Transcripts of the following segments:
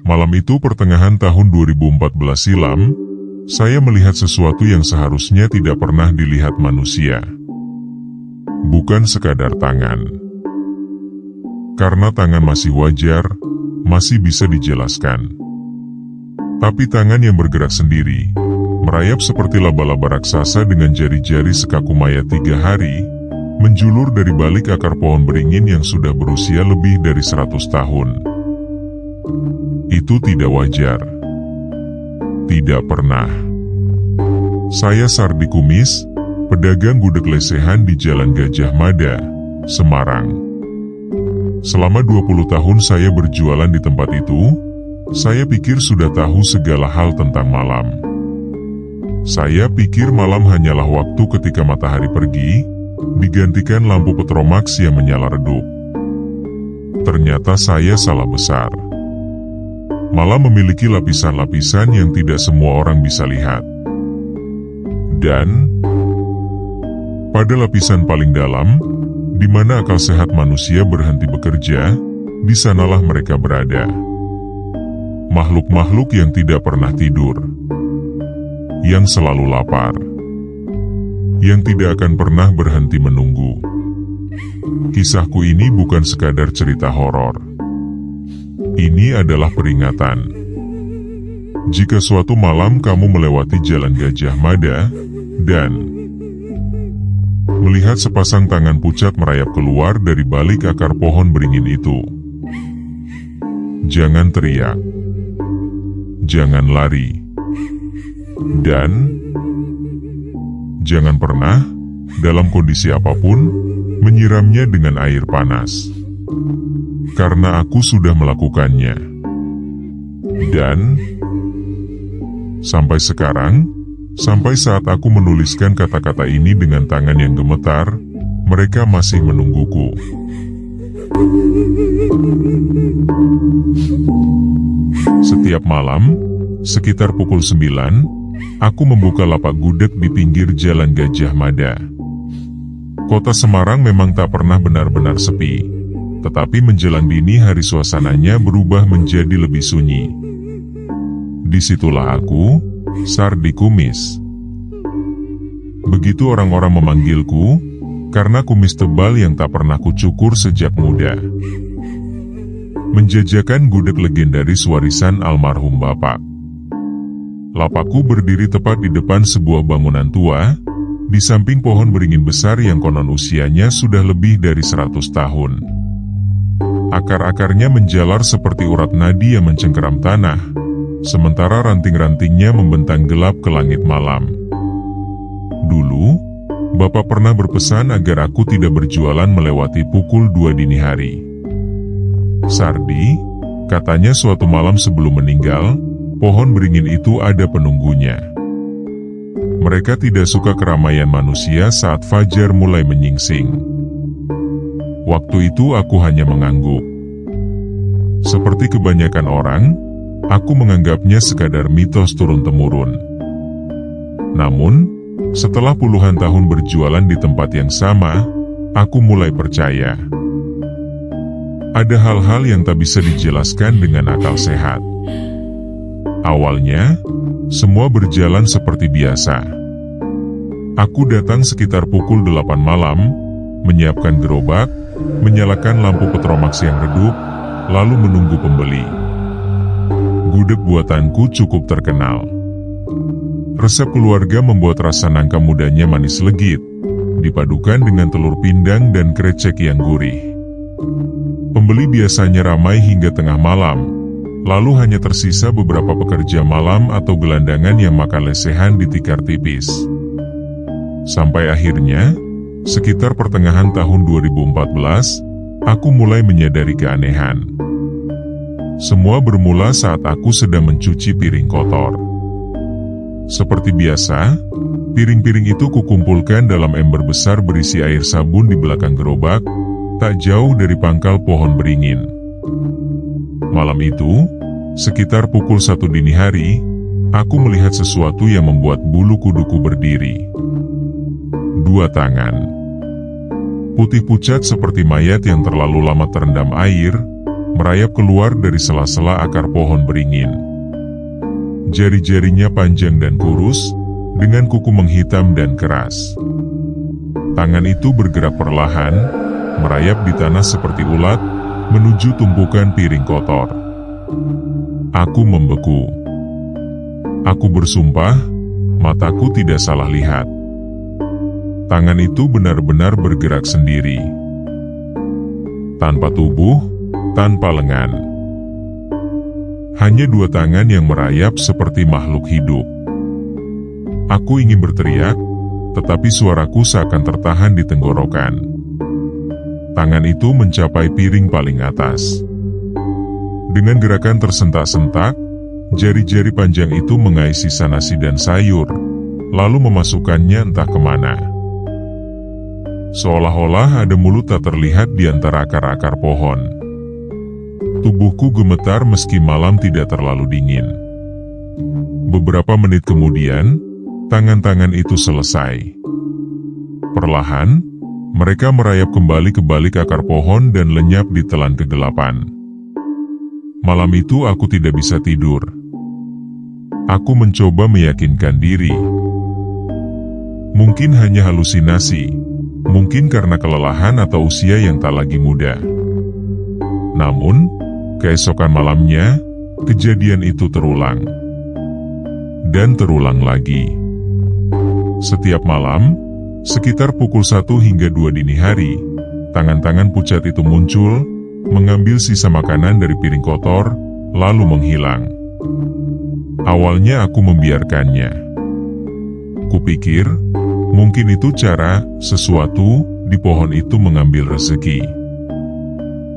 Malam itu pertengahan tahun 2014 silam, saya melihat sesuatu yang seharusnya tidak pernah dilihat manusia. Bukan sekadar tangan. Karena tangan masih wajar, masih bisa dijelaskan. Tapi tangan yang bergerak sendiri, merayap seperti laba-laba raksasa dengan jari-jari sekaku mayat 3 hari, menjulur dari balik akar pohon beringin yang sudah berusia lebih dari 100 tahun. Itu tidak wajar. Tidak pernah. Saya Sardi Kumis, pedagang gudeg lesehan di Jalan Gajah Mada, Semarang. Selama 20 tahun saya berjualan di tempat itu, saya pikir sudah tahu segala hal tentang malam. Saya pikir malam hanyalah waktu ketika matahari pergi, digantikan lampu petromax yang menyala redup. Ternyata saya salah besar. Malam memiliki lapisan-lapisan yang tidak semua orang bisa lihat. Dan pada lapisan paling dalam, di mana akal sehat manusia berhenti bekerja, di sanalah mereka berada. Makhluk-makhluk yang tidak pernah tidur, yang selalu lapar, yang tidak akan pernah berhenti menunggu. Kisahku ini bukan sekadar cerita horor. Ini adalah peringatan. Jika suatu malam kamu melewati Jalan Gajah Mada, dan melihat sepasang tangan pucat merayap keluar dari balik akar pohon beringin itu, jangan teriak, jangan lari, dan jangan pernah, dalam kondisi apapun, menyiramnya dengan air panas. Karena aku sudah melakukannya. Dan sampai sekarang, sampai saat aku menuliskan kata-kata ini dengan tangan yang gemetar, mereka masih menungguku. Setiap malam, sekitar pukul 9, aku membuka lapak gudeg di pinggir Jalan Gajah Mada. Kota Semarang memang tak pernah benar-benar sepi. Tetapi menjelang dini hari suasananya berubah menjadi lebih sunyi. Disitulah aku, Sardi Kumis. Begitu orang-orang memanggilku, karena kumis tebal yang tak pernah kucukur sejak muda. Menjajakan gudeg legendaris warisan almarhum bapak. Lapakku berdiri tepat di depan sebuah bangunan tua, di samping pohon beringin besar yang konon usianya sudah lebih dari 100 tahun. Akar-akarnya menjalar seperti urat nadi yang mencengkeram tanah, sementara ranting-rantingnya membentang gelap ke langit malam. Dulu, bapak pernah berpesan agar aku tidak berjualan melewati pukul 2 dini hari. Sardi, katanya suatu malam sebelum meninggal, pohon beringin itu ada penunggunya. Mereka tidak suka keramaian manusia saat fajar mulai menyingsing. Waktu itu aku hanya mengangguk. Seperti kebanyakan orang, aku menganggapnya sekadar mitos turun-temurun. Namun, setelah puluhan tahun berjualan di tempat yang sama, aku mulai percaya. Ada hal-hal yang tak bisa dijelaskan dengan akal sehat. Awalnya, semua berjalan seperti biasa. Aku datang sekitar pukul 8 malam, menyiapkan gerobak, menyalakan lampu petromax yang redup, lalu menunggu pembeli. Gudeg buatanku cukup terkenal. Resep keluarga membuat rasa nangka mudanya manis legit, dipadukan dengan telur pindang dan krecek yang gurih. Pembeli biasanya ramai hingga tengah malam, lalu hanya tersisa beberapa pekerja malam atau gelandangan yang makan lesehan di tikar tipis. Sampai akhirnya, sekitar pertengahan tahun 2014, aku mulai menyadari keanehan. Semua bermula saat aku sedang mencuci piring kotor. Seperti biasa, piring-piring itu kukumpulkan dalam ember besar berisi air sabun di belakang gerobak, tak jauh dari pangkal pohon beringin. Malam itu, sekitar pukul 1 dini hari, aku melihat sesuatu yang membuat bulu kuduku berdiri. 2 tangan. Putih pucat seperti mayat yang terlalu lama terendam air, merayap keluar dari sela-sela akar pohon beringin. Jari-jarinya panjang dan kurus, dengan kuku menghitam dan keras. Tangan itu bergerak perlahan, merayap di tanah seperti ulat, menuju tumpukan piring kotor. Aku membeku. Aku bersumpah, mataku tidak salah lihat. Tangan itu benar-benar bergerak sendiri. Tanpa tubuh, tanpa lengan. Hanya dua tangan yang merayap seperti makhluk hidup. Aku ingin berteriak, tetapi suaraku seakan tertahan di tenggorokan. Tangan itu mencapai piring paling atas. Dengan gerakan tersentak-sentak, jari-jari panjang itu mengais sisa nasi dan sayur, lalu memasukkannya entah kemana. Seolah-olah ada mulut tak terlihat di antara akar-akar pohon. Tubuhku gemetar meski malam tidak terlalu dingin. Beberapa menit kemudian, tangan-tangan itu selesai. Perlahan, mereka merayap kembali ke balik akar pohon dan lenyap di telan kegelapan. Malam itu aku tidak bisa tidur. Aku mencoba meyakinkan diri. Mungkin hanya halusinasi. Mungkin karena kelelahan atau usia yang tak lagi muda. Namun, keesokan malamnya, kejadian itu terulang. Dan terulang lagi. Setiap malam, sekitar pukul 1 hingga 2 dini hari, tangan-tangan pucat itu muncul, mengambil sisa makanan dari piring kotor, lalu menghilang. Awalnya aku membiarkannya. Kupikir, mungkin itu cara sesuatu di pohon itu mengambil rezeki.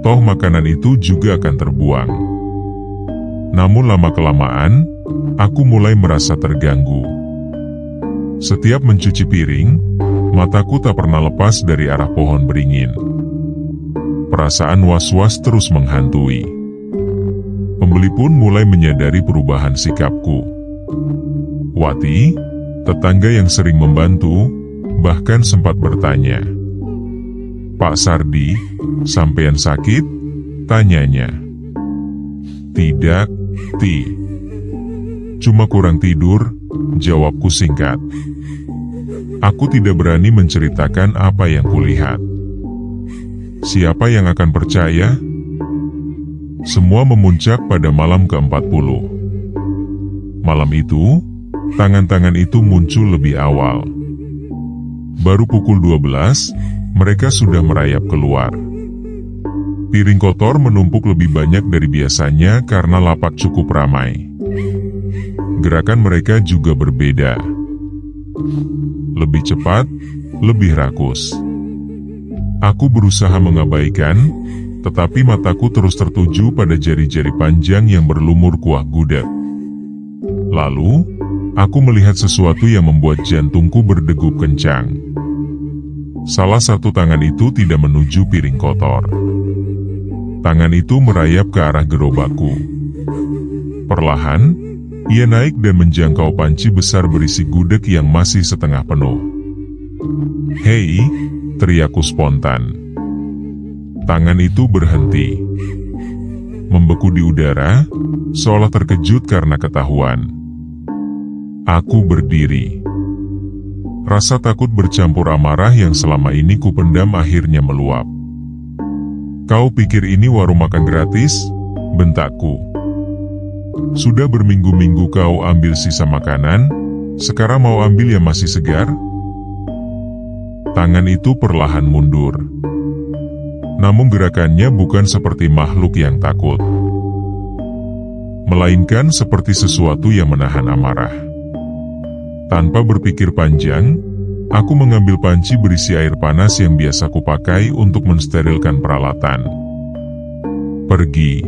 Toh makanan itu juga akan terbuang. Namun lama-kelamaan, aku mulai merasa terganggu. Setiap mencuci piring, mataku tak pernah lepas dari arah pohon beringin. Perasaan was-was terus menghantui. Pembeli pun mulai menyadari perubahan sikapku. Wati, tetangga yang sering membantu, bahkan sempat bertanya, "Pak Sardi, sampean sakit?" tanyanya. "Tidak, Ti. Cuma kurang tidur," jawabku singkat. Aku tidak berani menceritakan apa yang kulihat. Siapa yang akan percaya? Semua memuncak pada malam ke-40. Malam itu, tangan-tangan itu muncul lebih awal. Baru pukul 12, mereka sudah merayap keluar. Piring kotor menumpuk lebih banyak dari biasanya karena lapak cukup ramai. Gerakan mereka juga berbeda. Lebih cepat, lebih rakus. Aku berusaha mengabaikan, tetapi mataku terus tertuju pada jari-jari panjang yang berlumur kuah gudeg. Lalu, aku melihat sesuatu yang membuat jantungku berdegup kencang. Salah satu tangan itu tidak menuju piring kotor. Tangan itu merayap ke arah gerobakku. Perlahan, ia naik dan menjangkau panci besar berisi gudeg yang masih setengah penuh. "Hei!" teriakku spontan. Tangan itu berhenti. Membeku di udara, seolah terkejut karena ketahuan. Aku berdiri. Rasa takut bercampur amarah yang selama ini kupendam akhirnya meluap. "Kau pikir ini warung makan gratis?" bentakku. "Sudah berminggu-minggu kau ambil sisa makanan, sekarang mau ambil yang masih segar?" Tangan itu perlahan mundur. Namun gerakannya bukan seperti makhluk yang takut, melainkan seperti sesuatu yang menahan amarah. Tanpa berpikir panjang, aku mengambil panci berisi air panas yang biasa kupakai untuk mensterilkan peralatan. "Pergi.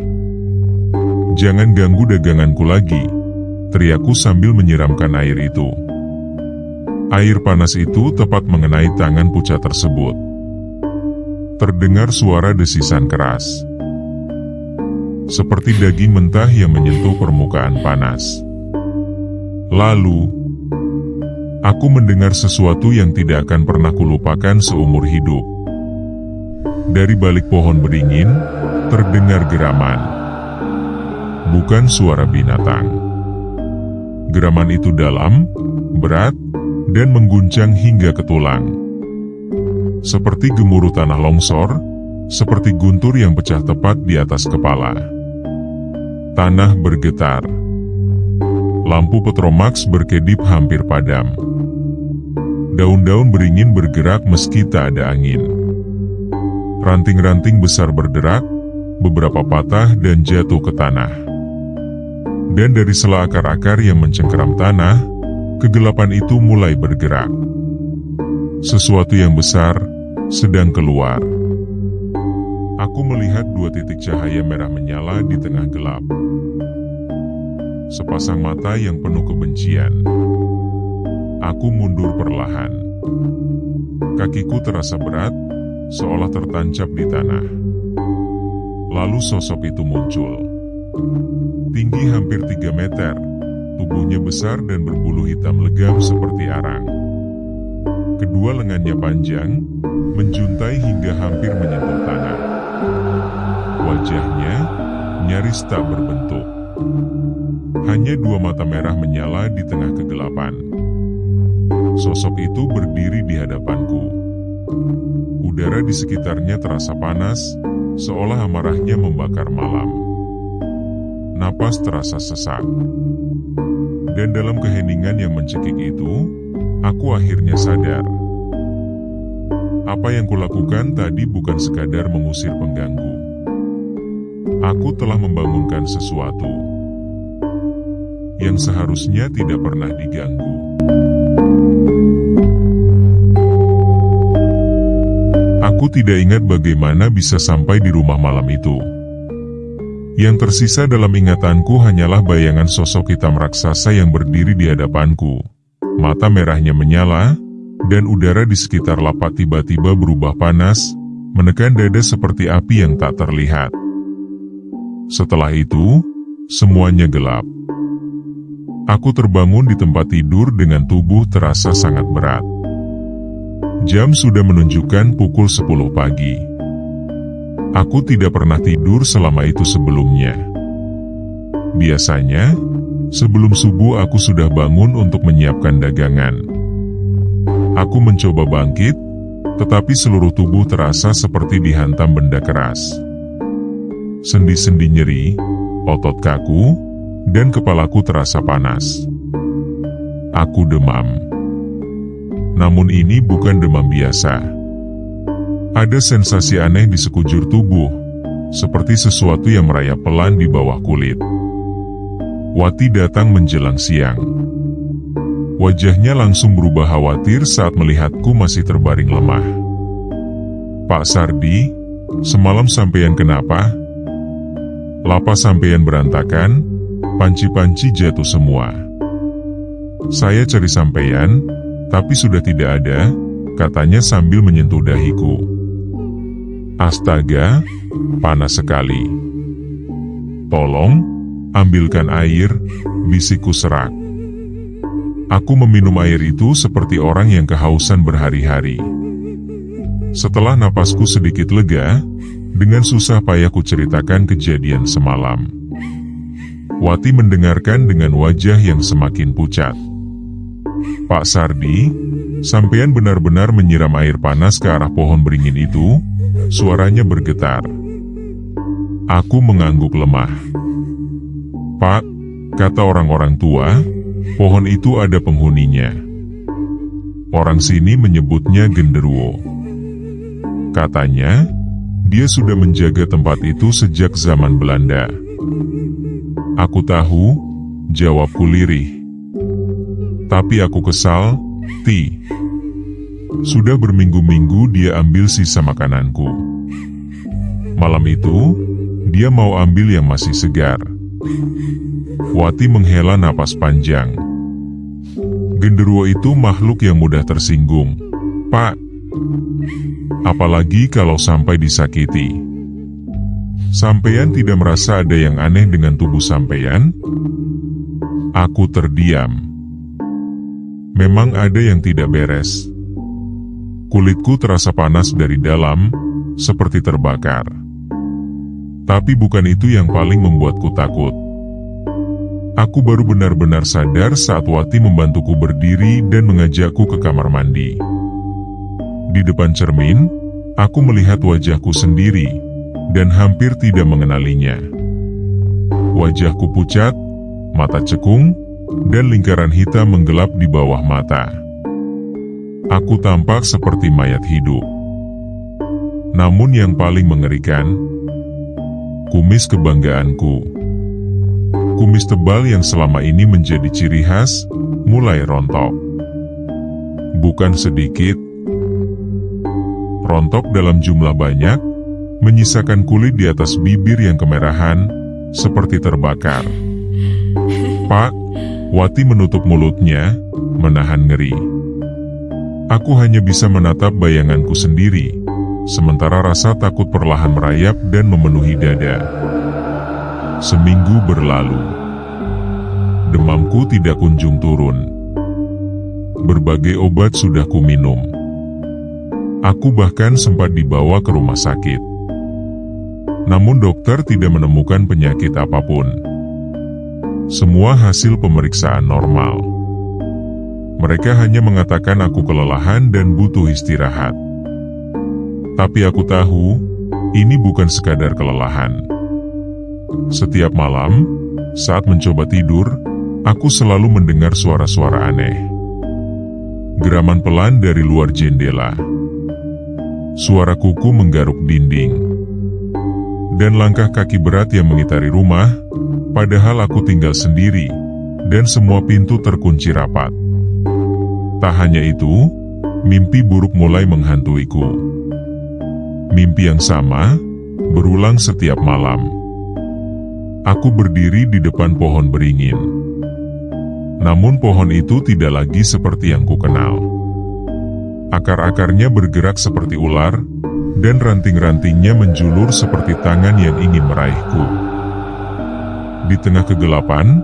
Jangan ganggu daganganku lagi," teriakku sambil menyiramkan air itu. Air panas itu tepat mengenai tangan pucat tersebut. Terdengar suara desisan keras. Seperti daging mentah yang menyentuh permukaan panas. Lalu, aku mendengar sesuatu yang tidak akan pernah kulupakan seumur hidup. Dari balik pohon beringin, Terdengar geraman. Bukan suara binatang. Geraman itu dalam, berat, dan mengguncang hingga ke tulang. Seperti gemuruh tanah longsor, seperti guntur yang pecah tepat di atas kepala. Tanah bergetar. Lampu petromax berkedip hampir padam. Daun-daun beringin bergerak meski tak ada angin. Ranting-ranting besar berderak, beberapa patah dan jatuh ke tanah. Dan dari sela akar-akar yang mencengkeram tanah, kegelapan itu mulai bergerak. Sesuatu yang besar sedang keluar. Aku melihat dua titik cahaya merah menyala di tengah gelap. Sepasang mata yang penuh kebencian. Aku mundur perlahan. Kakiku terasa berat, seolah tertancap di tanah. Lalu sosok itu muncul. Tinggi hampir 3 meter, tubuhnya besar dan berbulu hitam legam seperti arang. Kedua lengannya panjang, menjuntai hingga hampir menyentuh tanah. Wajahnya nyaris tak berbentuk. Hanya 2 mata merah menyala di tengah kegelapan. Sosok itu berdiri di hadapanku. Udara di sekitarnya terasa panas, seolah amarahnya membakar malam. Napas terasa sesak. Dan dalam keheningan yang mencekik itu, aku akhirnya sadar. Apa yang kulakukan tadi bukan sekadar mengusir pengganggu. Aku telah membangunkan sesuatu yang seharusnya tidak pernah diganggu. Aku tidak ingat bagaimana bisa sampai di rumah malam itu. Yang tersisa dalam ingatanku hanyalah bayangan sosok hitam raksasa yang berdiri di hadapanku. Mata merahnya menyala, dan udara di sekitar lapak tiba-tiba berubah panas, menekan dada seperti api yang tak terlihat. Setelah itu, semuanya gelap. Aku terbangun di tempat tidur dengan tubuh terasa sangat berat. Jam sudah menunjukkan pukul 10 pagi. Aku tidak pernah tidur selama itu sebelumnya. Biasanya, sebelum subuh aku sudah bangun untuk menyiapkan dagangan. Aku mencoba bangkit, tetapi seluruh tubuh terasa seperti dihantam benda keras. Sendi-sendi nyeri, otot kaku, dan kepalaku terasa panas. Aku demam. Namun ini bukan demam biasa. Ada sensasi aneh di sekujur tubuh, seperti sesuatu yang merayap pelan di bawah kulit. Wati datang menjelang siang. Wajahnya langsung berubah khawatir saat melihatku masih terbaring lemah. "Pak Sardi, semalam sampean kenapa? Lapas sampean berantakan, panci-panci jatuh semua. Saya cari sampean, tapi sudah tidak ada," katanya sambil menyentuh dahiku. "Astaga, panas sekali. Tolong, ambilkan air," bisikku serak. Aku meminum air itu seperti orang yang kehausan berhari-hari. Setelah napasku sedikit lega, dengan susah payah ku ceritakan kejadian semalam. Wati mendengarkan dengan wajah yang semakin pucat. "Pak Sardi, sampean benar-benar menyiram air panas ke arah pohon beringin itu?" Suaranya bergetar. Aku mengangguk lemah. "Pak, kata orang-orang tua, pohon itu ada penghuninya. Orang sini menyebutnya genderuwo. Katanya, dia sudah menjaga tempat itu sejak zaman Belanda." "Aku tahu," jawabku lirih. "Tapi aku kesal, Ti. Sudah berminggu-minggu dia ambil sisa makananku. Malam itu, dia mau ambil yang masih segar." Wati menghela napas panjang. "Genderuwo itu makhluk yang mudah tersinggung, Pak. Apalagi kalau sampai disakiti. Sampean tidak merasa ada yang aneh dengan tubuh sampean?" Aku terdiam. Memang ada yang tidak beres. Kulitku terasa panas dari dalam, seperti terbakar. Tapi bukan itu yang paling membuatku takut. Aku baru benar-benar sadar saat Wati membantuku berdiri dan mengajakku ke kamar mandi. Di depan cermin, aku melihat wajahku sendiri dan hampir tidak mengenalinya. Wajahku pucat, mata cekung, dan lingkaran hitam menggelap di bawah mata. Aku tampak seperti mayat hidup. Namun yang paling mengerikan, kumis kebanggaanku. Kumis tebal yang selama ini menjadi ciri khas, mulai rontok. Bukan sedikit. Rontok dalam jumlah banyak, menyisakan kulit di atas bibir yang kemerahan, seperti terbakar. Pak, Wati menutup mulutnya, menahan ngeri. Aku hanya bisa menatap bayanganku sendiri, sementara rasa takut perlahan merayap dan memenuhi dada. Seminggu berlalu. Demamku tidak kunjung turun. Berbagai obat sudah kuminum. Aku bahkan sempat dibawa ke rumah sakit. Namun dokter tidak menemukan penyakit apapun. Semua hasil pemeriksaan normal. Mereka hanya mengatakan aku kelelahan dan butuh istirahat. Tapi aku tahu, ini bukan sekadar kelelahan. Setiap malam, saat mencoba tidur, aku selalu mendengar suara-suara aneh. Geraman pelan dari luar jendela. Suara kuku menggaruk dinding. Dan langkah kaki berat yang mengitari rumah, padahal aku tinggal sendiri, dan semua pintu terkunci rapat. Tak hanya itu, mimpi buruk mulai menghantuiku. Mimpi yang sama, berulang setiap malam. Aku berdiri di depan pohon beringin. Namun pohon itu tidak lagi seperti yang kukenal. Akar-akarnya bergerak seperti ular, dan ranting-rantingnya menjulur seperti tangan yang ingin meraihku. Di tengah kegelapan,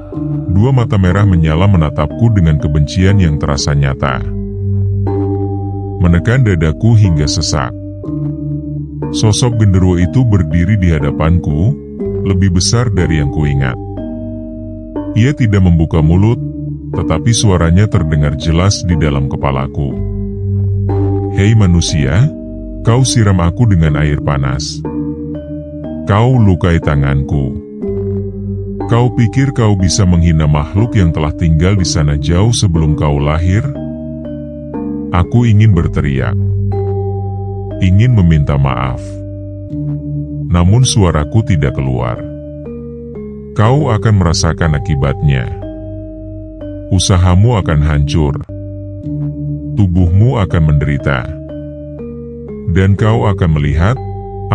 dua mata merah menyala menatapku dengan kebencian yang terasa nyata. Menekan dadaku hingga sesak. Sosok genderuwo itu berdiri di hadapanku, lebih besar dari yang kuingat. Ia tidak membuka mulut, tetapi suaranya terdengar jelas di dalam kepalaku. Hei manusia, kau siram aku dengan air panas. Kau lukai tanganku. Kau pikir kau bisa menghina makhluk yang telah tinggal di sana jauh sebelum kau lahir? Aku ingin berteriak. Ingin meminta maaf. Namun suaraku tidak keluar. Kau akan merasakan akibatnya. Usahamu akan hancur. Tubuhmu akan menderita. Dan kau akan melihat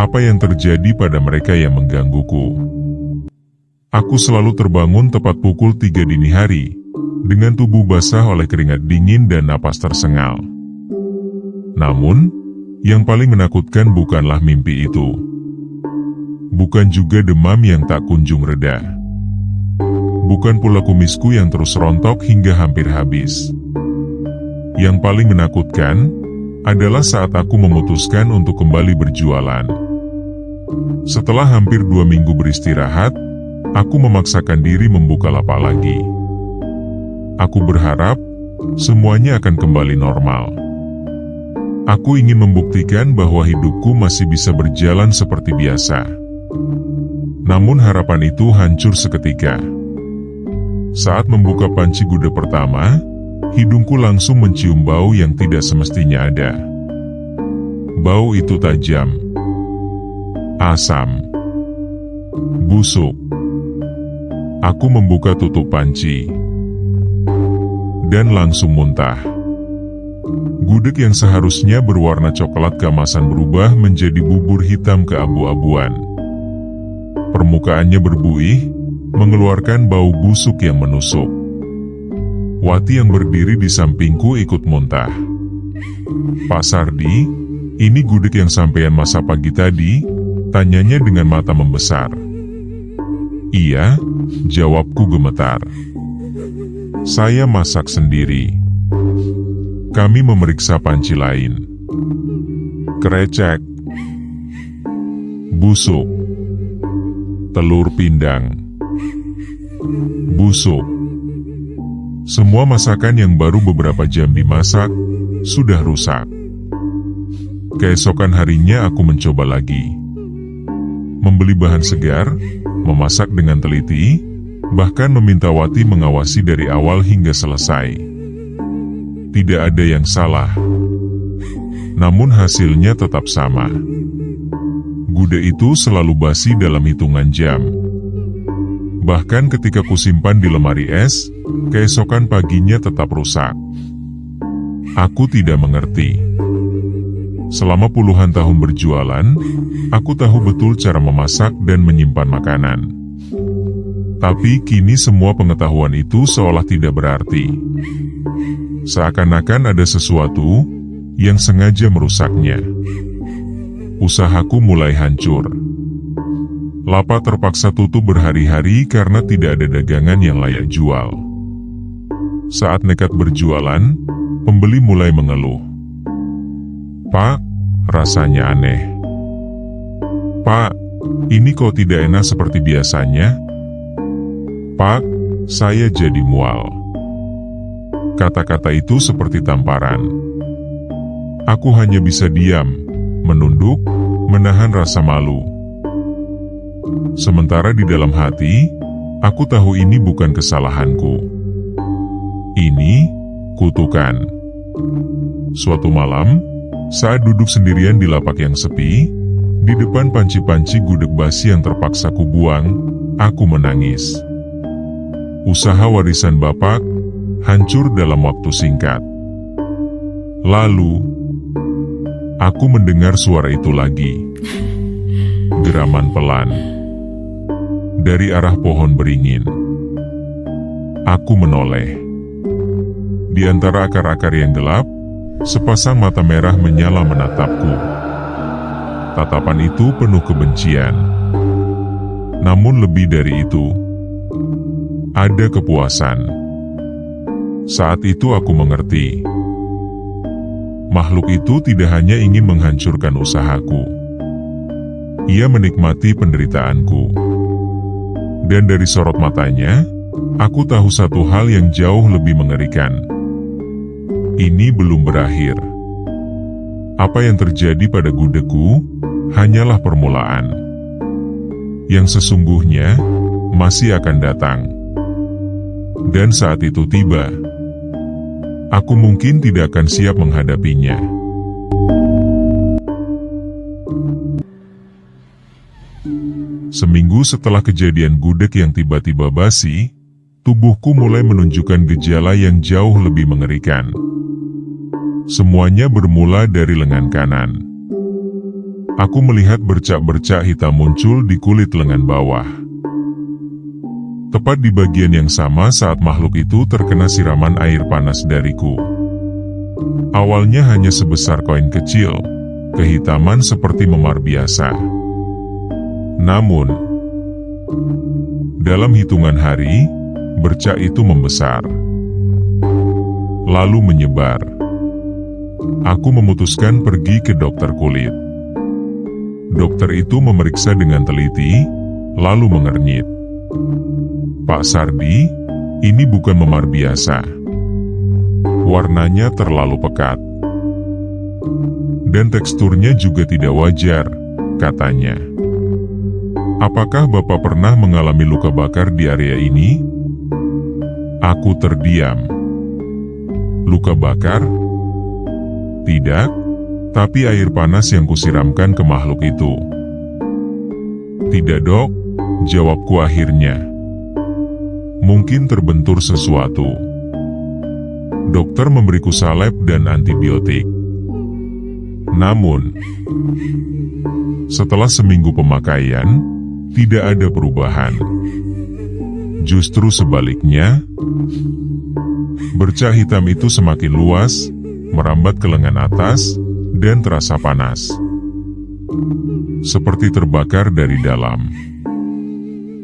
apa yang terjadi pada mereka yang menggangguku. Aku selalu terbangun tepat pukul 3 dini hari, dengan tubuh basah oleh keringat dingin dan napas tersengal. Namun, yang paling menakutkan bukanlah mimpi itu. Bukan juga demam yang tak kunjung reda. Bukan pula kumisku yang terus rontok hingga hampir habis. Yang paling menakutkan adalah saat aku memutuskan untuk kembali berjualan. Setelah hampir 2 minggu beristirahat, aku memaksakan diri membuka lapak lagi. Aku berharap semuanya akan kembali normal. Aku ingin membuktikan bahwa hidupku masih bisa berjalan seperti biasa. Namun harapan itu hancur seketika. Saat membuka panci gudeg pertama, hidungku langsung mencium bau yang tidak semestinya ada. Bau itu tajam, asam, busuk. Aku membuka tutup panci dan langsung muntah. Gudeg yang seharusnya berwarna coklat keemasan berubah menjadi bubur hitam keabu-abuan. Permukaannya berbuih, mengeluarkan bau busuk yang menusuk. Wati yang berdiri di sampingku ikut muntah. Pak Sardi, ini gudeg yang sampean masak pagi tadi? Tanyanya dengan mata membesar. Iya, jawabku gemetar. Saya masak sendiri. Kami memeriksa panci lain. Krecek. Busuk. telur pindang, busuk. Semua masakan yang baru beberapa jam dimasak sudah rusak. Keesokan harinya aku mencoba lagi. Membeli bahan segar, memasak dengan teliti, bahkan meminta Wati mengawasi dari awal hingga selesai. Tidak ada yang salah. Namun hasilnya tetap sama. Gudeg itu selalu basi dalam hitungan jam. Bahkan ketika kusimpan di lemari es, keesokan paginya tetap rusak. Aku tidak mengerti. Selama puluhan tahun berjualan, aku tahu betul cara memasak dan menyimpan makanan. Tapi kini semua pengetahuan itu seolah tidak berarti. Seakan-akan ada sesuatu yang sengaja merusaknya. Usahaku mulai hancur. Lapak terpaksa tutup berhari-hari karena tidak ada dagangan yang layak jual. Saat nekat berjualan, pembeli mulai mengeluh. "Pak, rasanya aneh. Pak, ini kok tidak enak seperti biasanya? Pak, saya jadi mual." Kata-kata itu seperti tamparan. Aku hanya bisa diam, menunduk, menahan rasa malu. Sementara di dalam hati, aku tahu ini bukan kesalahanku. Ini kutukan. Suatu malam, saat duduk sendirian di lapak yang sepi, di depan panci-panci gudeg basi yang terpaksa kubuang, aku menangis. Usaha warisan bapak hancur dalam waktu singkat. Lalu, aku mendengar suara itu lagi. Geraman pelan dari arah pohon beringin. Aku menoleh. Di antara akar-akar yang gelap, sepasang mata merah menyala menatapku. Tatapan itu penuh kebencian. Namun lebih dari itu, ada kepuasan. Saat itu aku mengerti. Makhluk itu tidak hanya ingin menghancurkan usahaku. Ia menikmati penderitaanku. Dan dari sorot matanya, aku tahu satu hal yang jauh lebih mengerikan. Ini belum berakhir. Apa yang terjadi pada gudegku hanyalah permulaan. Yang sesungguhnya masih akan datang. Dan saat itu tiba, aku mungkin tidak akan siap menghadapinya. Seminggu setelah kejadian gudeg yang tiba-tiba basi, tubuhku mulai menunjukkan gejala yang jauh lebih mengerikan. Semuanya bermula dari lengan kanan. Aku melihat bercak-bercak hitam muncul di kulit lengan bawah. Tepat di bagian yang sama saat makhluk itu terkena siraman air panas dariku. Awalnya hanya sebesar koin kecil, kehitaman seperti memar biasa. Namun, dalam hitungan hari, bercak itu membesar, lalu menyebar. Aku memutuskan pergi ke dokter kulit. Dokter itu memeriksa dengan teliti, lalu mengernyit. "Pak Sardi, ini bukan memar biasa. Warnanya terlalu pekat. Dan teksturnya juga tidak wajar," katanya. "Apakah Bapak pernah mengalami luka bakar di area ini?" Aku terdiam. Luka bakar? Tidak, tapi air panas yang kusiramkan ke makhluk itu. "Tidak, Dok," jawabku akhirnya. "Mungkin terbentur sesuatu." Dokter memberiku salep dan antibiotik. Namun, setelah seminggu pemakaian, tidak ada perubahan. Justru sebaliknya, bercak hitam itu semakin luas, merambat ke lengan atas, dan terasa panas. Seperti terbakar dari dalam.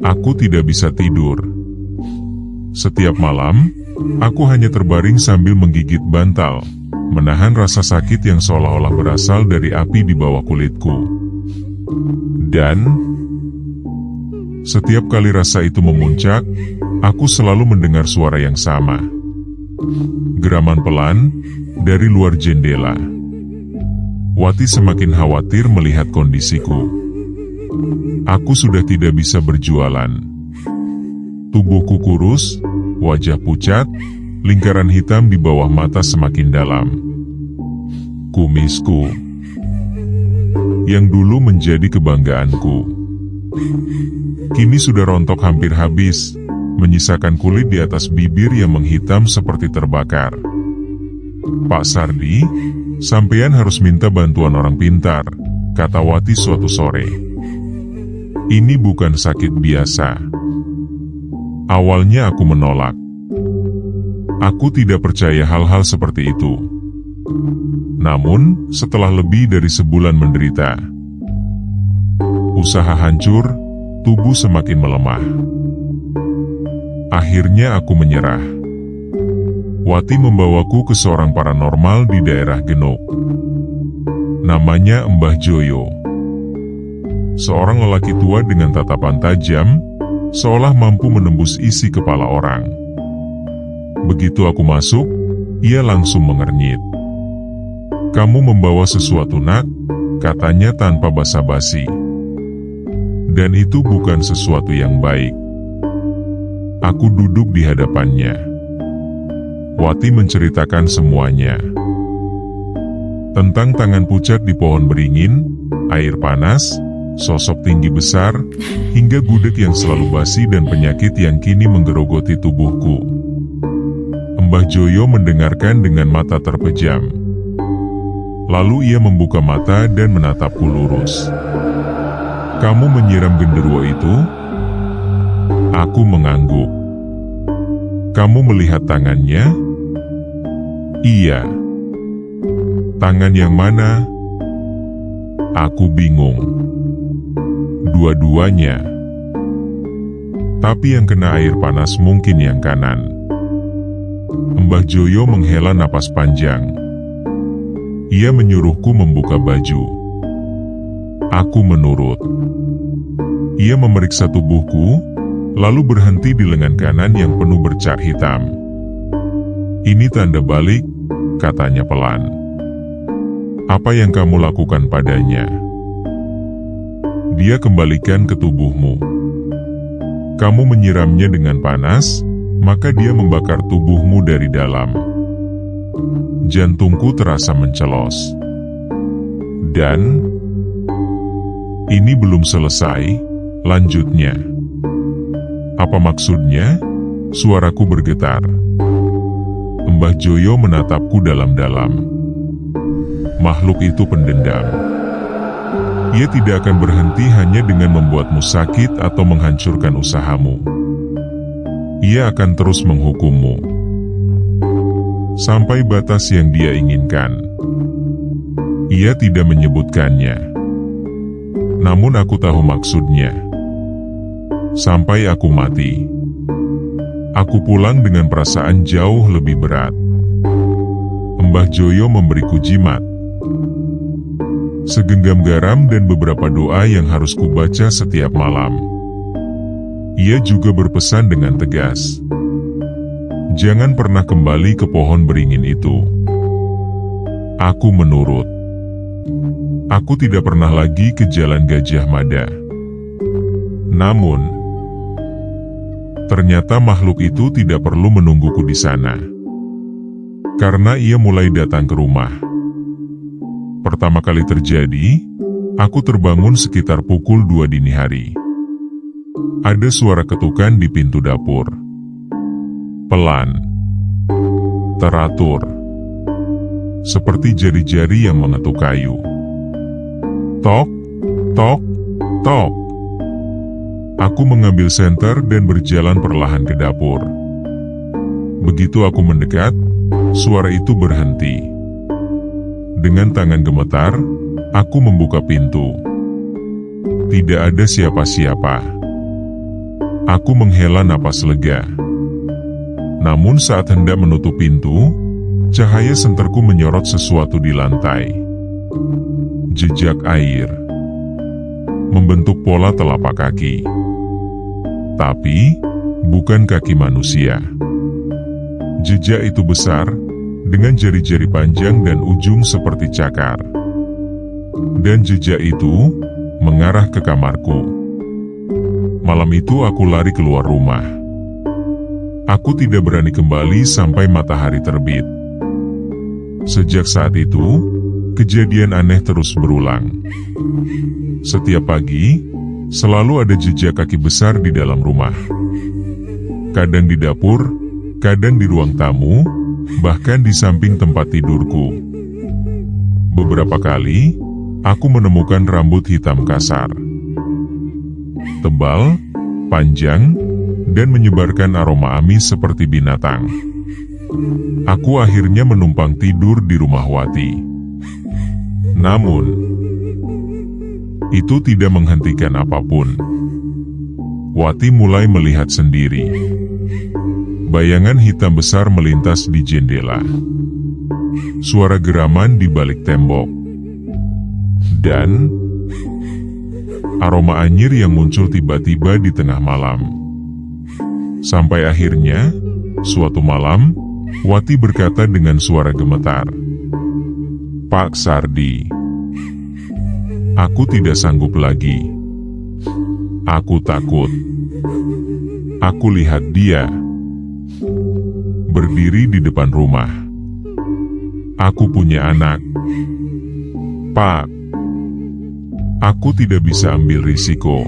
Aku tidak bisa tidur. Setiap malam, aku hanya terbaring sambil menggigit bantal, menahan rasa sakit yang seolah-olah berasal dari api di bawah kulitku. Dan Setiap kali rasa itu memuncak, aku selalu mendengar suara yang sama. Geraman pelan dari luar jendela. Wati semakin khawatir melihat kondisiku. Aku sudah tidak bisa berjualan. Tubuhku kurus, wajah pucat, lingkaran hitam di bawah mata semakin dalam. Kumisku, yang dulu menjadi kebanggaanku, kini sudah rontok hampir habis, menyisakan kulit di atas bibir yang menghitam seperti terbakar. Pak Sardi, sampean harus minta bantuan orang pintar, kata Wati suatu sore. Ini bukan sakit biasa. Awalnya aku menolak. Aku tidak percaya hal-hal seperti itu. Namun, setelah lebih dari sebulan menderita, usaha hancur, tubuh semakin melemah. Akhirnya aku menyerah. Wati membawaku ke seorang paranormal di daerah Genuk. Namanya Mbah Joyo. Seorang lelaki tua dengan tatapan tajam, seolah mampu menembus isi kepala orang. Begitu aku masuk, ia langsung mengernyit. "Kamu membawa sesuatu, nak," katanya tanpa basa-basi. Dan itu bukan sesuatu yang baik. Aku duduk di hadapannya. Wati menceritakan semuanya. Tentang tangan pucat di pohon beringin, air panas, sosok tinggi besar, hingga gudeg yang selalu basi dan penyakit yang kini menggerogoti tubuhku. Mbah Joyo mendengarkan dengan mata terpejam. Lalu ia membuka mata dan menatapku lurus. "Kamu menyiram genderuwo itu?" Aku mengangguk. "Kamu melihat tangannya?" "Iya." "Tangan yang mana?" Aku bingung. "Dua-duanya. Tapi yang kena air panas mungkin yang kanan." Mbah Joyo menghela napas panjang. Ia menyuruhku membuka baju. Aku menurut. Ia memeriksa tubuhku, lalu berhenti di lengan kanan yang penuh bercak hitam. "Ini tanda balik," katanya pelan. "Apa yang kamu lakukan padanya?" "Dia kembalikan ke tubuhmu. Kamu menyiramnya dengan panas, maka dia membakar tubuhmu dari dalam." Jantungku terasa mencelos. "Dan ini belum selesai," lanjutnya. "Apa maksudnya?" Suaraku bergetar. Mbah Joyo menatapku dalam-dalam. "Makhluk itu pendendam. Ia tidak akan berhenti hanya dengan membuatmu sakit atau menghancurkan usahamu. Ia akan terus menghukummu sampai batas yang dia inginkan." Ia tidak menyebutkannya. Namun aku tahu maksudnya. Sampai aku mati. Aku pulang dengan perasaan jauh lebih berat. Mbah Joyo memberiku jimat, segenggam garam dan beberapa doa yang harus kubaca setiap malam. Ia juga berpesan dengan tegas, "Jangan pernah kembali ke pohon beringin itu." Aku menurut. Aku tidak pernah lagi ke Jalan Gajah Mada. Namun, ternyata makhluk itu tidak perlu menungguku di sana. Karena ia mulai datang ke rumah. Pertama kali terjadi, aku terbangun sekitar pukul 2 dini hari. Ada suara ketukan di pintu dapur. Pelan, teratur, seperti jari-jari yang mengetuk kayu. Tok, tok, tok. Aku mengambil senter dan berjalan perlahan ke dapur. Begitu aku mendekat, suara itu berhenti. Dengan tangan gemetar, aku membuka pintu. Tidak ada siapa-siapa. Aku menghela napas lega. Namun saat hendak menutup pintu, cahaya senterku menyorot sesuatu di lantai. Jejak air membentuk pola telapak kaki. Tapi, bukan kaki manusia. Jejak itu besar, dengan jari-jari panjang dan ujung seperti cakar. Dan jejak itu mengarah ke kamarku. Malam itu aku lari keluar rumah. Aku tidak berani kembali sampai matahari terbit. Sejak saat itu, kejadian aneh terus berulang. Setiap pagi, selalu ada jejak kaki besar di dalam rumah. Kadang di dapur, kadang di ruang tamu, bahkan di samping tempat tidurku. Beberapa kali, aku menemukan rambut hitam kasar, tebal, panjang, dan menyebarkan aroma amis seperti binatang. Aku akhirnya menumpang tidur di rumah Wati. Namun, itu tidak menghentikan apapun. Wati mulai melihat sendiri. Bayangan hitam besar melintas di jendela. Suara geraman di balik tembok. Dan aroma anyir yang muncul tiba-tiba di tengah malam. Sampai akhirnya, suatu malam, Wati berkata dengan suara gemetar, "Pak Sardi, aku tidak sanggup lagi. Aku takut. Aku lihat dia berdiri di depan rumah. Aku punya anak. Pak, aku tidak bisa ambil risiko.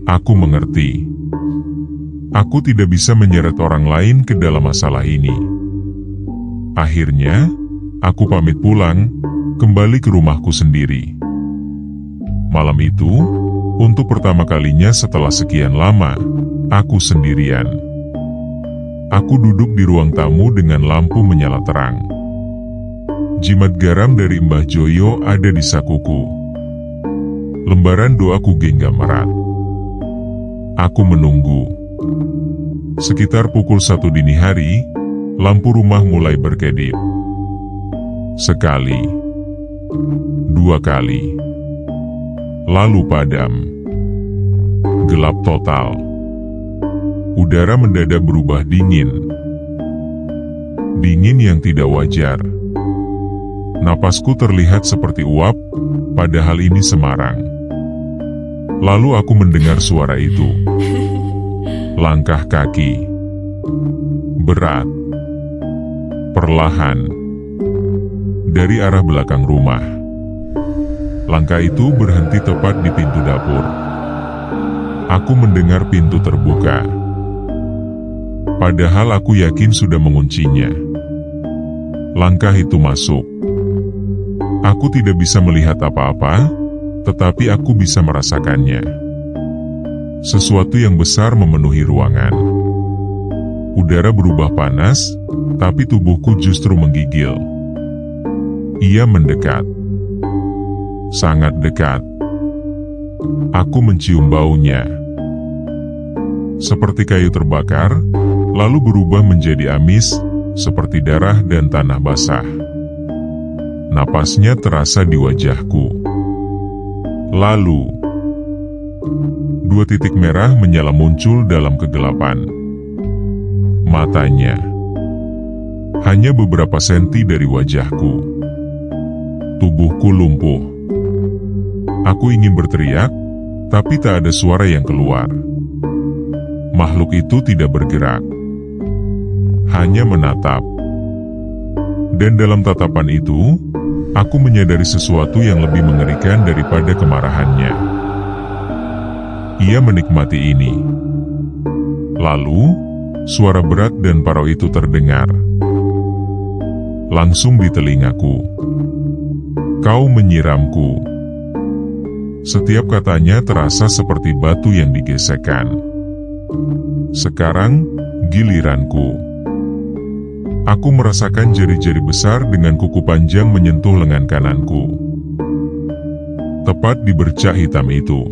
Aku mengerti. Aku tidak bisa menyeret orang lain ke dalam masalah ini." Akhirnya, aku pamit pulang, kembali ke rumahku sendiri. Malam itu, untuk pertama kalinya setelah sekian lama, aku sendirian. Aku duduk di ruang tamu dengan lampu menyala terang. Jimat garam dari Mbah Joyo ada di sakuku. Lembaran doaku genggam erat. Aku menunggu. Sekitar pukul 1 dini hari, lampu rumah mulai berkedip. Sekali, 2 kali, lalu padam. Gelap total. Udara mendadak berubah dingin. Dingin yang tidak wajar. Napasku terlihat seperti uap, padahal ini Semarang. Lalu aku mendengar suara itu. Langkah kaki. Berat. Perlahan. Dari arah belakang rumah. Langkah itu berhenti tepat di pintu dapur. Aku mendengar pintu terbuka. Padahal aku yakin sudah menguncinya. Langkah itu masuk. Aku tidak bisa melihat apa-apa, tetapi aku bisa merasakannya. Sesuatu yang besar memenuhi ruangan. Udara berubah panas, tapi tubuhku justru menggigil. Ia mendekat. Sangat dekat. Aku mencium baunya. Seperti kayu terbakar, lalu berubah menjadi amis, seperti darah dan tanah basah. Napasnya terasa di wajahku. Lalu, 2 titik merah menyala muncul dalam kegelapan. Matanya. Hanya beberapa senti dari wajahku. Tubuhku lumpuh. Aku ingin berteriak, tapi tak ada suara yang keluar. Makhluk itu tidak bergerak. Hanya menatap. Dan dalam tatapan itu, aku menyadari sesuatu yang lebih mengerikan daripada kemarahannya. Ia menikmati ini. Lalu, suara berat dan parau itu terdengar. Langsung di telingaku. "Kau menyiramku." Setiap katanya terasa seperti batu yang digesekkan. Sekarang, giliranku. Aku merasakan jari-jari besar dengan kuku panjang menyentuh lengan kananku. Tepat di bercak hitam itu.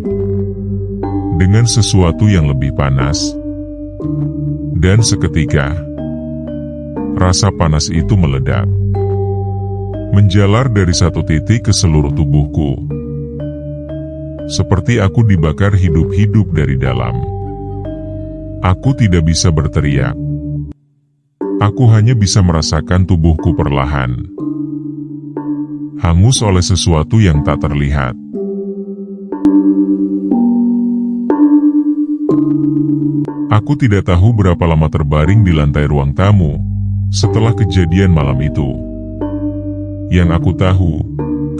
Dengan sesuatu yang lebih panas. Dan seketika, rasa panas itu meledak. Menjalar dari satu titik ke seluruh tubuhku. Seperti aku dibakar hidup-hidup dari dalam. Aku tidak bisa berteriak. Aku hanya bisa merasakan tubuhku perlahan hangus oleh sesuatu yang tak terlihat. Aku tidak tahu berapa lama terbaring di lantai ruang tamu setelah kejadian malam itu. Yang aku tahu,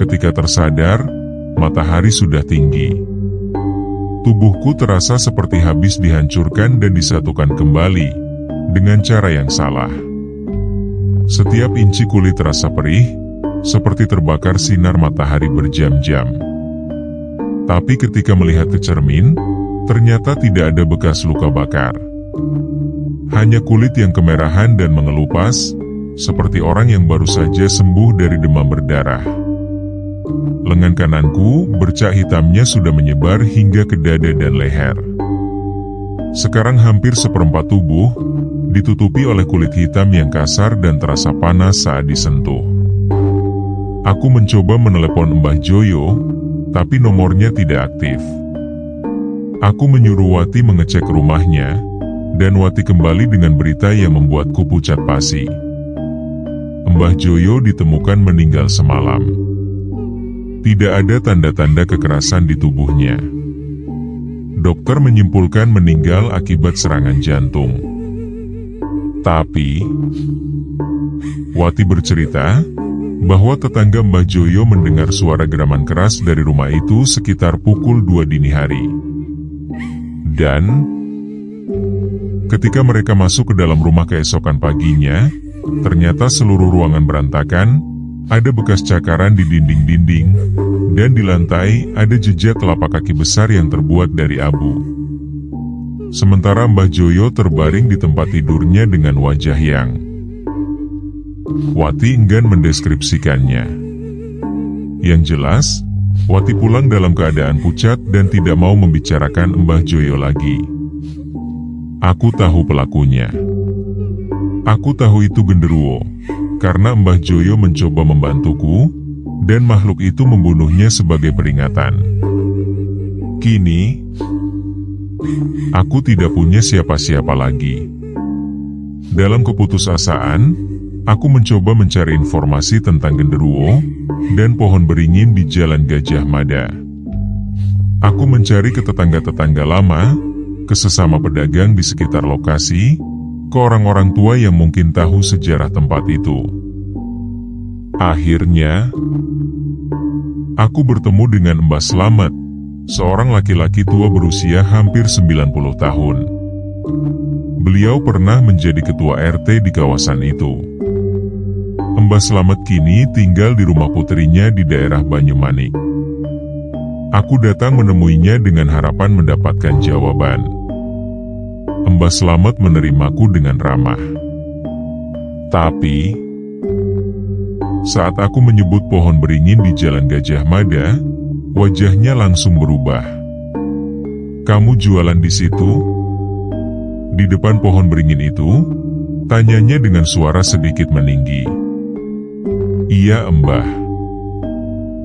ketika tersadar, matahari sudah tinggi. Tubuhku terasa seperti habis dihancurkan dan disatukan kembali dengan cara yang salah. Setiap inci kulit terasa perih, seperti terbakar sinar matahari berjam-jam. Tapi ketika melihat ke cermin, ternyata tidak ada bekas luka bakar. Hanya kulit yang kemerahan dan mengelupas, seperti orang yang baru saja sembuh dari demam berdarah. Lengan kananku, bercak hitamnya sudah menyebar hingga ke dada dan leher. Sekarang hampir seperempat tubuh, ditutupi oleh kulit hitam yang kasar dan terasa panas saat disentuh. Aku mencoba menelepon Mbah Joyo, tapi nomornya tidak aktif. Aku menyuruh Wati mengecek rumahnya, dan Wati kembali dengan berita yang membuatku pucat pasi. Mbah Joyo ditemukan meninggal semalam. Tidak ada tanda-tanda kekerasan di tubuhnya. Dokter menyimpulkan meninggal akibat serangan jantung. Tapi, Wati bercerita bahwa tetangga Mbah Joyo mendengar suara geraman keras dari rumah itu sekitar pukul 2 dini hari. Dan, ketika mereka masuk ke dalam rumah keesokan paginya, ternyata seluruh ruangan berantakan, ada bekas cakaran di dinding-dinding, dan di lantai ada jejak telapak kaki besar yang terbuat dari abu. Sementara Mbah Joyo terbaring di tempat tidurnya dengan wajah yang... Wati enggan mendeskripsikannya. Yang jelas, Wati pulang dalam keadaan pucat dan tidak mau membicarakan Mbah Joyo lagi. Aku tahu pelakunya. Aku tahu itu genderuwo, karena Mbah Joyo mencoba membantuku, dan makhluk itu membunuhnya sebagai peringatan. Kini, aku tidak punya siapa-siapa lagi. Dalam keputusasaan, aku mencoba mencari informasi tentang genderuwo dan pohon beringin di Jalan Gajah Mada. Aku mencari ke tetangga-tetangga lama, ke sesama pedagang di sekitar lokasi, ke orang-orang tua yang mungkin tahu sejarah tempat itu. Akhirnya, aku bertemu dengan Mbah Slamet, seorang laki-laki tua berusia hampir 90 tahun. Beliau pernah menjadi ketua RT di kawasan itu. Mbah Slamet kini tinggal di rumah putrinya di daerah Banyumanik. Aku datang menemuinya dengan harapan mendapatkan jawaban. Mbah Slamet menerimaku dengan ramah. Tapi, saat aku menyebut pohon beringin di Jalan Gajah Mada, wajahnya langsung berubah. "Kamu jualan di situ?" Di depan pohon beringin itu, tanyanya dengan suara sedikit meninggi. "Iya, Mbah.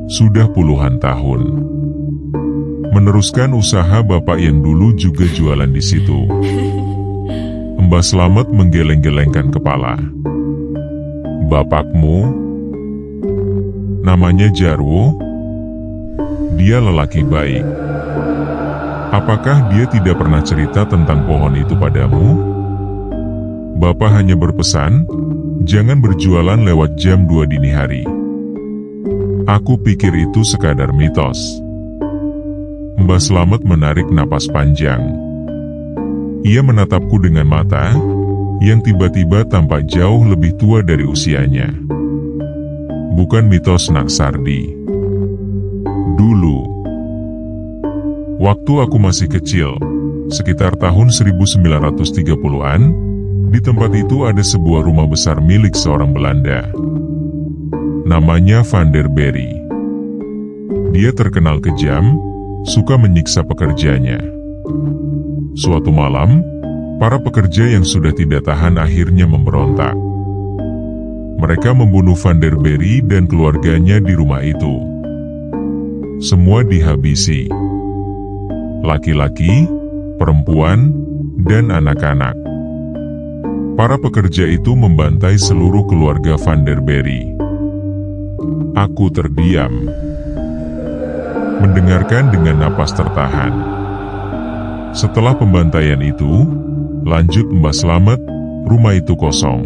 Sudah puluhan tahun. Meneruskan usaha bapak yang dulu juga jualan di situ." Mbah Slamet menggeleng-gelengkan kepala. "Bapakmu? Namanya Jarwo? Dia lelaki baik. Apakah dia tidak pernah cerita tentang pohon itu padamu? Bapak hanya berpesan, jangan berjualan lewat jam 2 dini hari. Aku pikir itu sekadar mitos." Mbah Slamet menarik napas panjang. Ia menatapku dengan mata yang tiba-tiba tampak jauh lebih tua dari usianya. "Bukan mitos, Nak Sardi. Dulu, waktu aku masih kecil, sekitar tahun 1930-an, di tempat itu ada sebuah rumah besar milik seorang Belanda. Namanya Van der Berry. Dia terkenal kejam, suka menyiksa pekerjanya. Suatu malam, para pekerja yang sudah tidak tahan akhirnya memberontak. Mereka membunuh Van der Berry dan keluarganya di rumah itu. Semua dihabisi. Laki-laki, perempuan, dan anak-anak. Para pekerja itu membantai seluruh keluarga Van der Berry. Aku terdiam, mendengarkan dengan napas tertahan. Setelah pembantaian itu, lanjut Mbah Slamet, rumah itu kosong.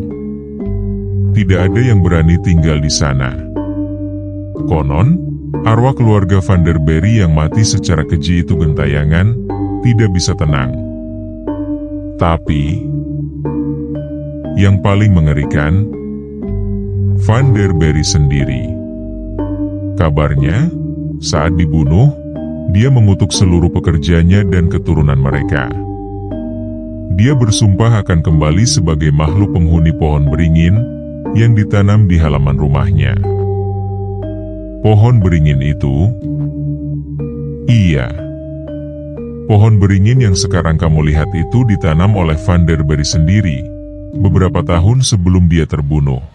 Tidak ada yang berani tinggal di sana. Konon, arwah keluarga Van der Berry yang mati secara keji itu gentayangan, tidak bisa tenang. Tapi yang paling mengerikan, Van der Berry sendiri. Kabarnya, saat dibunuh, dia mengutuk seluruh pekerjanya dan keturunan mereka. Dia bersumpah akan kembali sebagai makhluk penghuni pohon beringin yang ditanam di halaman rumahnya. Pohon beringin itu, iya, pohon beringin yang sekarang kamu lihat itu ditanam oleh Van der Berry sendiri beberapa tahun sebelum dia terbunuh.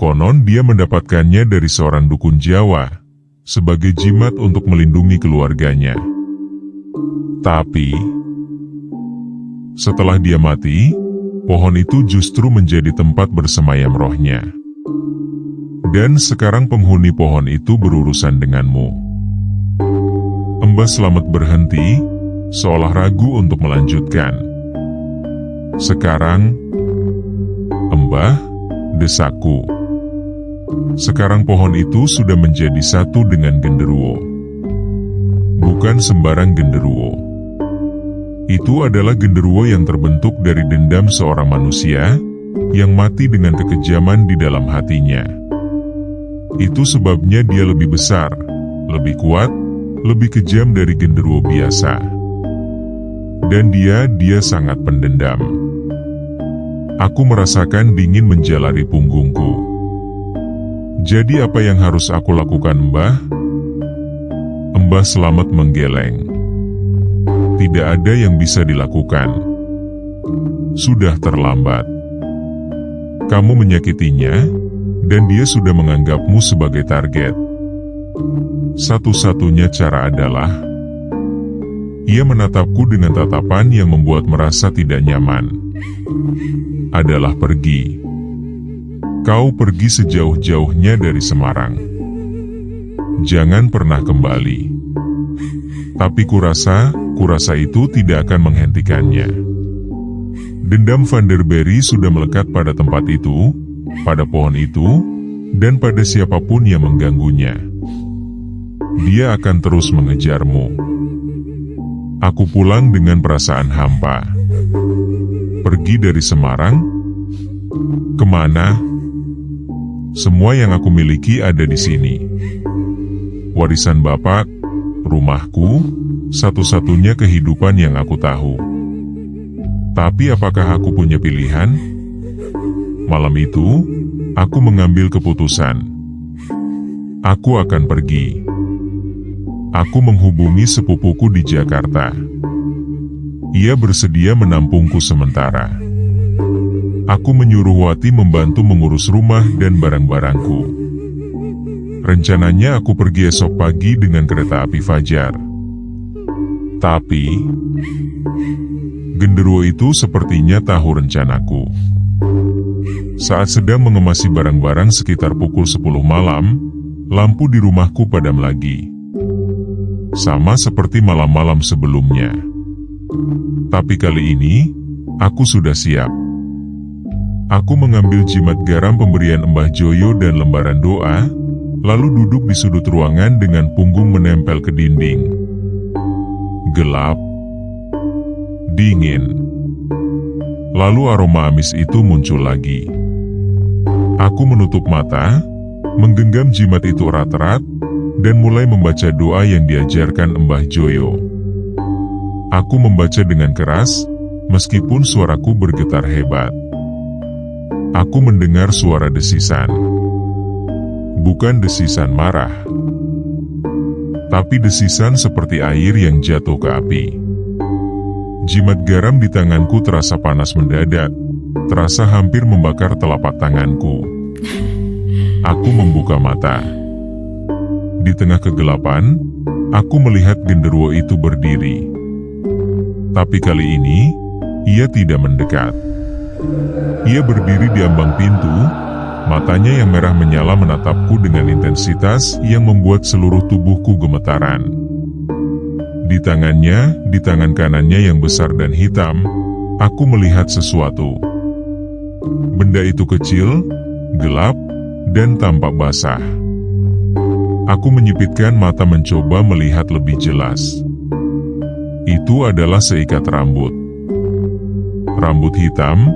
Konon dia mendapatkannya dari seorang dukun Jawa sebagai jimat untuk melindungi keluarganya. Tapi setelah dia mati, pohon itu justru menjadi tempat bersemayam rohnya. Dan sekarang penghuni pohon itu berurusan denganmu. Mbah Slamet berhenti, seolah ragu untuk melanjutkan. Sekarang, Mbah, desakku. Sekarang pohon itu sudah menjadi satu dengan genderuwo. Bukan sembarang genderuwo. Itu adalah genderuwo yang terbentuk dari dendam seorang manusia yang mati dengan kekejaman di dalam hatinya. Itu sebabnya dia lebih besar, lebih kuat, lebih kejam dari genderuwo biasa. Dan dia sangat pendendam. Aku merasakan dingin menjalari punggungku. Jadi apa yang harus aku lakukan, Mbah? Mbah Slamet menggeleng. Tidak ada yang bisa dilakukan. Sudah terlambat. Kamu menyakitinya, dan dia sudah menganggapmu sebagai target. Satu-satunya cara adalah ia menatapku dengan tatapan yang membuat merasa tidak nyaman. Adalah pergi. Kau pergi sejauh-jauhnya dari Semarang. Jangan pernah kembali. Tapi kurasa itu tidak akan menghentikannya. Dendam Van der Berry sudah melekat pada tempat itu, pada pohon itu, dan pada siapapun yang mengganggunya. Dia akan terus mengejarmu. Aku pulang dengan perasaan hampa. Pergi dari Semarang? Kemana? Semua yang aku miliki ada di sini. Warisan bapak, rumahku, satu-satunya kehidupan yang aku tahu. Tapi apakah aku punya pilihan? Malam itu, aku mengambil keputusan. Aku akan pergi. Aku menghubungi sepupuku di Jakarta. Ia bersedia menampungku sementara. Aku menyuruh Wati membantu mengurus rumah dan barang-barangku. Rencananya aku pergi esok pagi dengan kereta api Fajar. Tapi genderuwo itu sepertinya tahu rencanaku. Saat sedang mengemasi barang-barang sekitar pukul 10 malam, lampu di rumahku padam lagi. Sama seperti malam-malam sebelumnya. Tapi kali ini, aku sudah siap. Aku mengambil jimat garam pemberian Mbah Joyo dan lembaran doa, lalu duduk di sudut ruangan dengan punggung menempel ke dinding. Gelap, dingin. Lalu aroma amis itu muncul lagi. Aku menutup mata, menggenggam jimat itu erat-erat, dan mulai membaca doa yang diajarkan Mbah Joyo. Aku membaca dengan keras, meskipun suaraku bergetar hebat. Aku mendengar suara desisan. Bukan desisan marah, tapi desisan seperti air yang jatuh ke api. Jimat garam di tanganku terasa panas mendadak, terasa hampir membakar telapak tanganku. Aku membuka mata. Di tengah kegelapan, aku melihat genderuwo itu berdiri. Tapi kali ini, ia tidak mendekat. Ia berdiri di ambang pintu, matanya yang merah menyala menatapku dengan intensitas yang membuat seluruh tubuhku gemetaran. Di tangannya, di tangan kanannya yang besar dan hitam, aku melihat sesuatu. Benda itu kecil, gelap, dan tampak basah. Aku menyipitkan mata mencoba melihat lebih jelas. Itu adalah seikat rambut. Rambut hitam,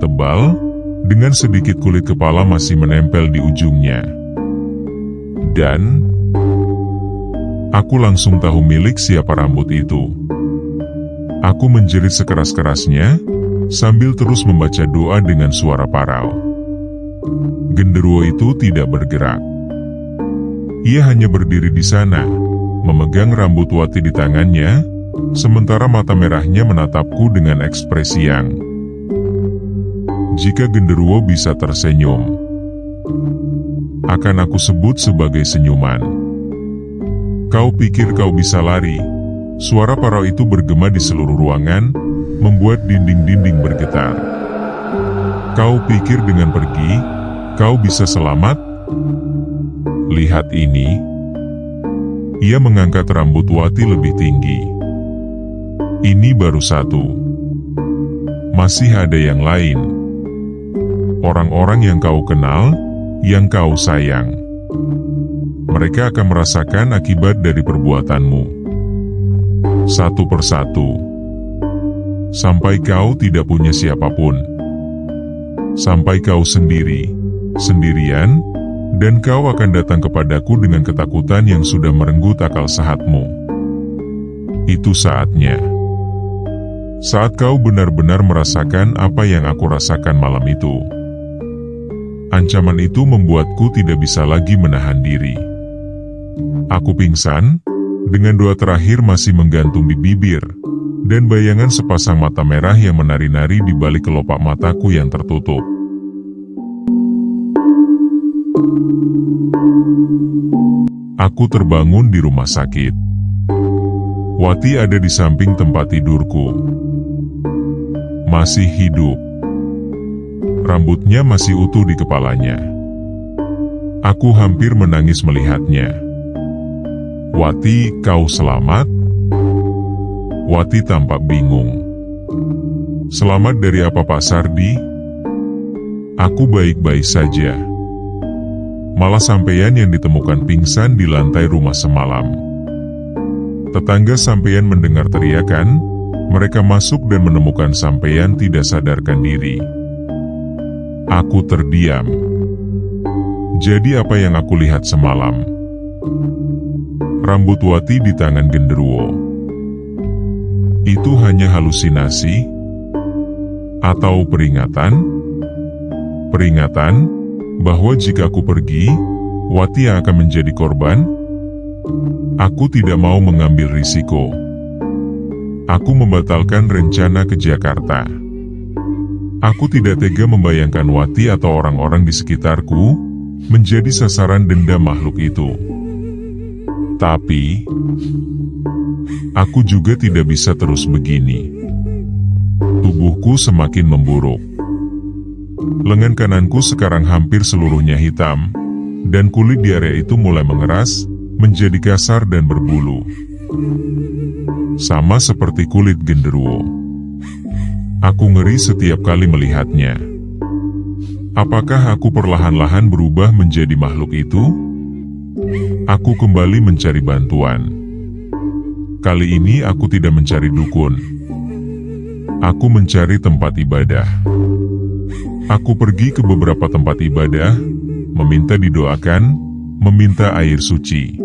tebal, dengan sedikit kulit kepala masih menempel di ujungnya. Dan aku langsung tahu milik siapa rambut itu. Aku menjerit sekeras-kerasnya, sambil terus membaca doa dengan suara parau. Genderuwo itu tidak bergerak. Ia hanya berdiri di sana, memegang rambut Wati di tangannya, sementara mata merahnya menatapku dengan ekspresi yang, jika genderuwo bisa tersenyum, akan aku sebut sebagai senyuman. Kau pikir kau bisa lari? Suara parau itu bergema di seluruh ruangan, membuat dinding-dinding bergetar. Kau pikir dengan pergi, kau bisa selamat? Lihat ini. Ia mengangkat rambut Wati lebih tinggi. Ini baru satu. Masih ada yang lain. Orang-orang yang kau kenal, yang kau sayang. Mereka akan merasakan akibat dari perbuatanmu. Satu persatu. Sampai kau tidak punya siapapun. Sampai kau sendiri, sendirian, dan kau akan datang kepadaku dengan ketakutan yang sudah merenggut akal sehatmu. Itu saatnya. Saat kau benar-benar merasakan apa yang aku rasakan malam itu. Ancaman itu membuatku tidak bisa lagi menahan diri. Aku pingsan, dengan doa terakhir masih menggantung di bibir, dan bayangan sepasang mata merah yang menari-nari di balik kelopak mataku yang tertutup. Aku terbangun di rumah sakit. Wati ada di samping tempat tidurku. Masih hidup. Rambutnya masih utuh di kepalanya. Aku hampir menangis melihatnya. Wati, kau selamat? Wati tampak bingung. Selamat dari apa Pak Sardi? Aku baik-baik saja. Malah sampeyan yang ditemukan pingsan di lantai rumah semalam. Tetangga sampeyan mendengar teriakan, mereka masuk dan menemukan sampeyan tidak sadarkan diri. Aku terdiam. Jadi apa yang aku lihat semalam? Rambut Wati di tangan genderuwo. Itu hanya halusinasi? Atau peringatan? Peringatan bahwa jika aku pergi, Wati yang akan menjadi korban? Aku tidak mau mengambil risiko. Aku membatalkan rencana ke Jakarta. Aku tidak tega membayangkan Wati atau orang-orang di sekitarku menjadi sasaran dendam makhluk itu. Tapi, aku juga tidak bisa terus begini. Tubuhku semakin memburuk. Lengan kananku sekarang hampir seluruhnya hitam, dan kulit di area itu mulai mengeras, menjadi kasar dan berbulu. Sama seperti kulit genderuwo. Aku ngeri setiap kali melihatnya. Apakah aku perlahan-lahan berubah menjadi makhluk itu? Aku kembali mencari bantuan. Kali ini aku tidak mencari dukun. Aku mencari tempat ibadah. Aku pergi ke beberapa tempat ibadah, meminta didoakan, meminta air suci.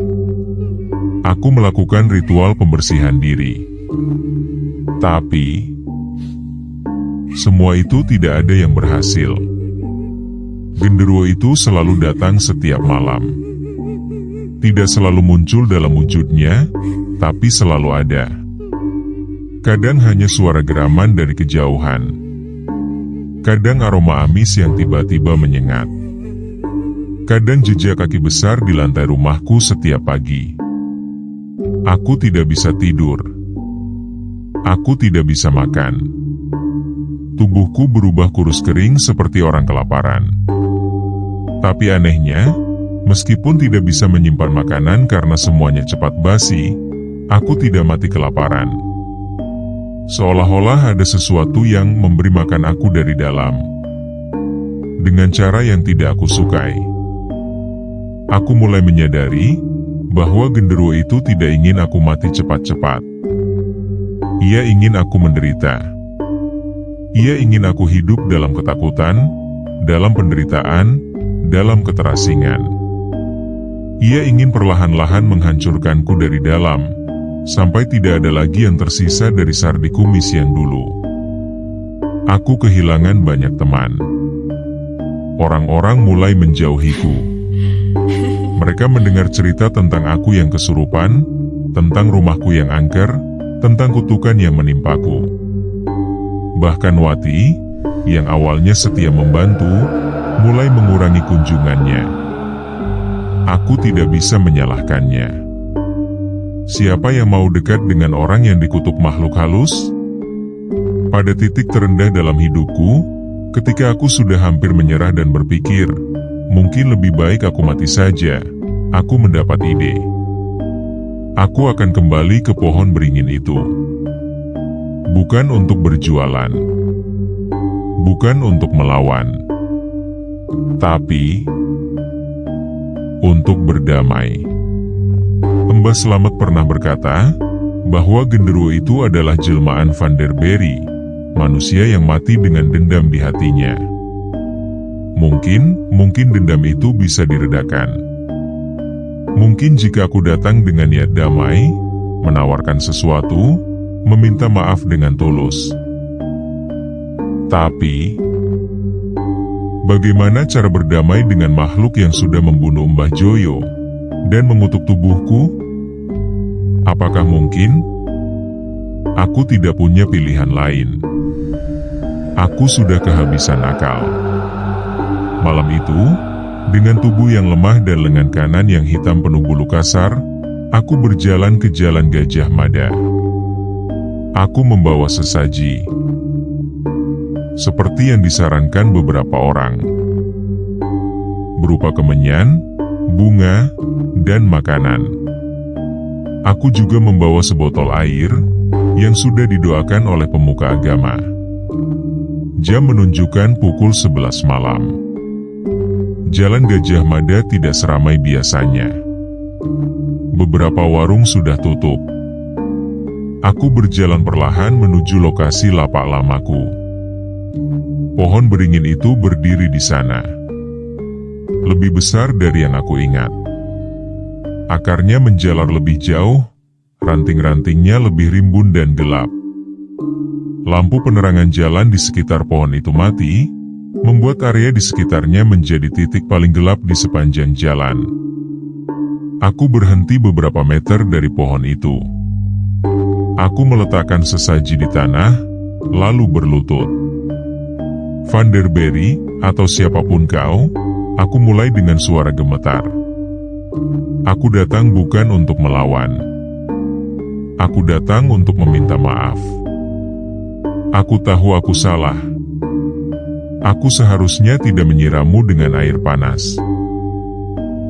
Aku melakukan ritual pembersihan diri. Tapi, semua itu tidak ada yang berhasil. Genderuwo itu selalu datang setiap malam. Tidak selalu muncul dalam wujudnya, tapi selalu ada. Kadang hanya suara geraman dari kejauhan. Kadang aroma amis yang tiba-tiba menyengat. Kadang jejak kaki besar di lantai rumahku setiap pagi. Aku tidak bisa tidur. Aku tidak bisa makan. Tubuhku berubah kurus kering seperti orang kelaparan. Tapi anehnya, meskipun tidak bisa menyimpan makanan karena semuanya cepat basi, aku tidak mati kelaparan. Seolah-olah ada sesuatu yang memberi makan aku dari dalam. Dengan cara yang tidak aku sukai. Aku mulai menyadari bahwa genderuwo itu tidak ingin aku mati cepat-cepat. Ia ingin aku menderita. Ia ingin aku hidup dalam ketakutan, dalam penderitaan, dalam keterasingan. Ia ingin perlahan-lahan menghancurkanku dari dalam, sampai tidak ada lagi yang tersisa dari Sardi Kumis yang dulu. Aku kehilangan banyak teman. Orang-orang mulai menjauhiku. Mereka mendengar cerita tentang aku yang kesurupan, tentang rumahku yang angker, tentang kutukan yang menimpaku. Bahkan Wati, yang awalnya setia membantu, mulai mengurangi kunjungannya. Aku tidak bisa menyalahkannya. Siapa yang mau dekat dengan orang yang dikutuk makhluk halus? Pada titik terendah dalam hidupku, ketika aku sudah hampir menyerah dan berpikir, mungkin lebih baik aku mati saja, aku mendapat ide. Aku akan kembali ke pohon beringin itu. Bukan untuk berjualan. Bukan untuk melawan. Tapi untuk berdamai. Mbah Slamet pernah berkata bahwa genderuwo itu adalah jelmaan Van der Berry, manusia yang mati dengan dendam di hatinya. Mungkin dendam itu bisa diredakan. Mungkin jika aku datang dengan niat damai, menawarkan sesuatu, meminta maaf dengan tulus. Tapi, bagaimana cara berdamai dengan makhluk yang sudah membunuh Mbah Joyo dan mengutuk tubuhku? Apakah mungkin? Aku tidak punya pilihan lain. Aku sudah kehabisan akal. Malam itu, dengan tubuh yang lemah dan lengan kanan yang hitam penuh bulu kasar, aku berjalan ke Jalan Gajah Mada. Aku membawa sesaji, seperti yang disarankan beberapa orang, berupa kemenyan, bunga, dan makanan. Aku juga membawa sebotol air, yang sudah didoakan oleh pemuka agama. Jam menunjukkan pukul 11 malam. Jalan Gajah Mada tidak seramai biasanya. Beberapa warung sudah tutup. Aku berjalan perlahan menuju lokasi lapak lamaku. Pohon beringin itu berdiri di sana. Lebih besar dari yang aku ingat. Akarnya menjalar lebih jauh, ranting-rantingnya lebih rimbun dan gelap. Lampu penerangan jalan di sekitar pohon itu mati, membuat area di sekitarnya menjadi titik paling gelap di sepanjang jalan. Aku berhenti beberapa meter dari pohon itu. Aku meletakkan sesaji di tanah, lalu berlutut. Van der Berry, atau siapapun kau, aku mulai dengan suara gemetar. Aku datang bukan untuk melawan. Aku datang untuk meminta maaf. Aku tahu aku salah. Aku seharusnya tidak menyirammu dengan air panas.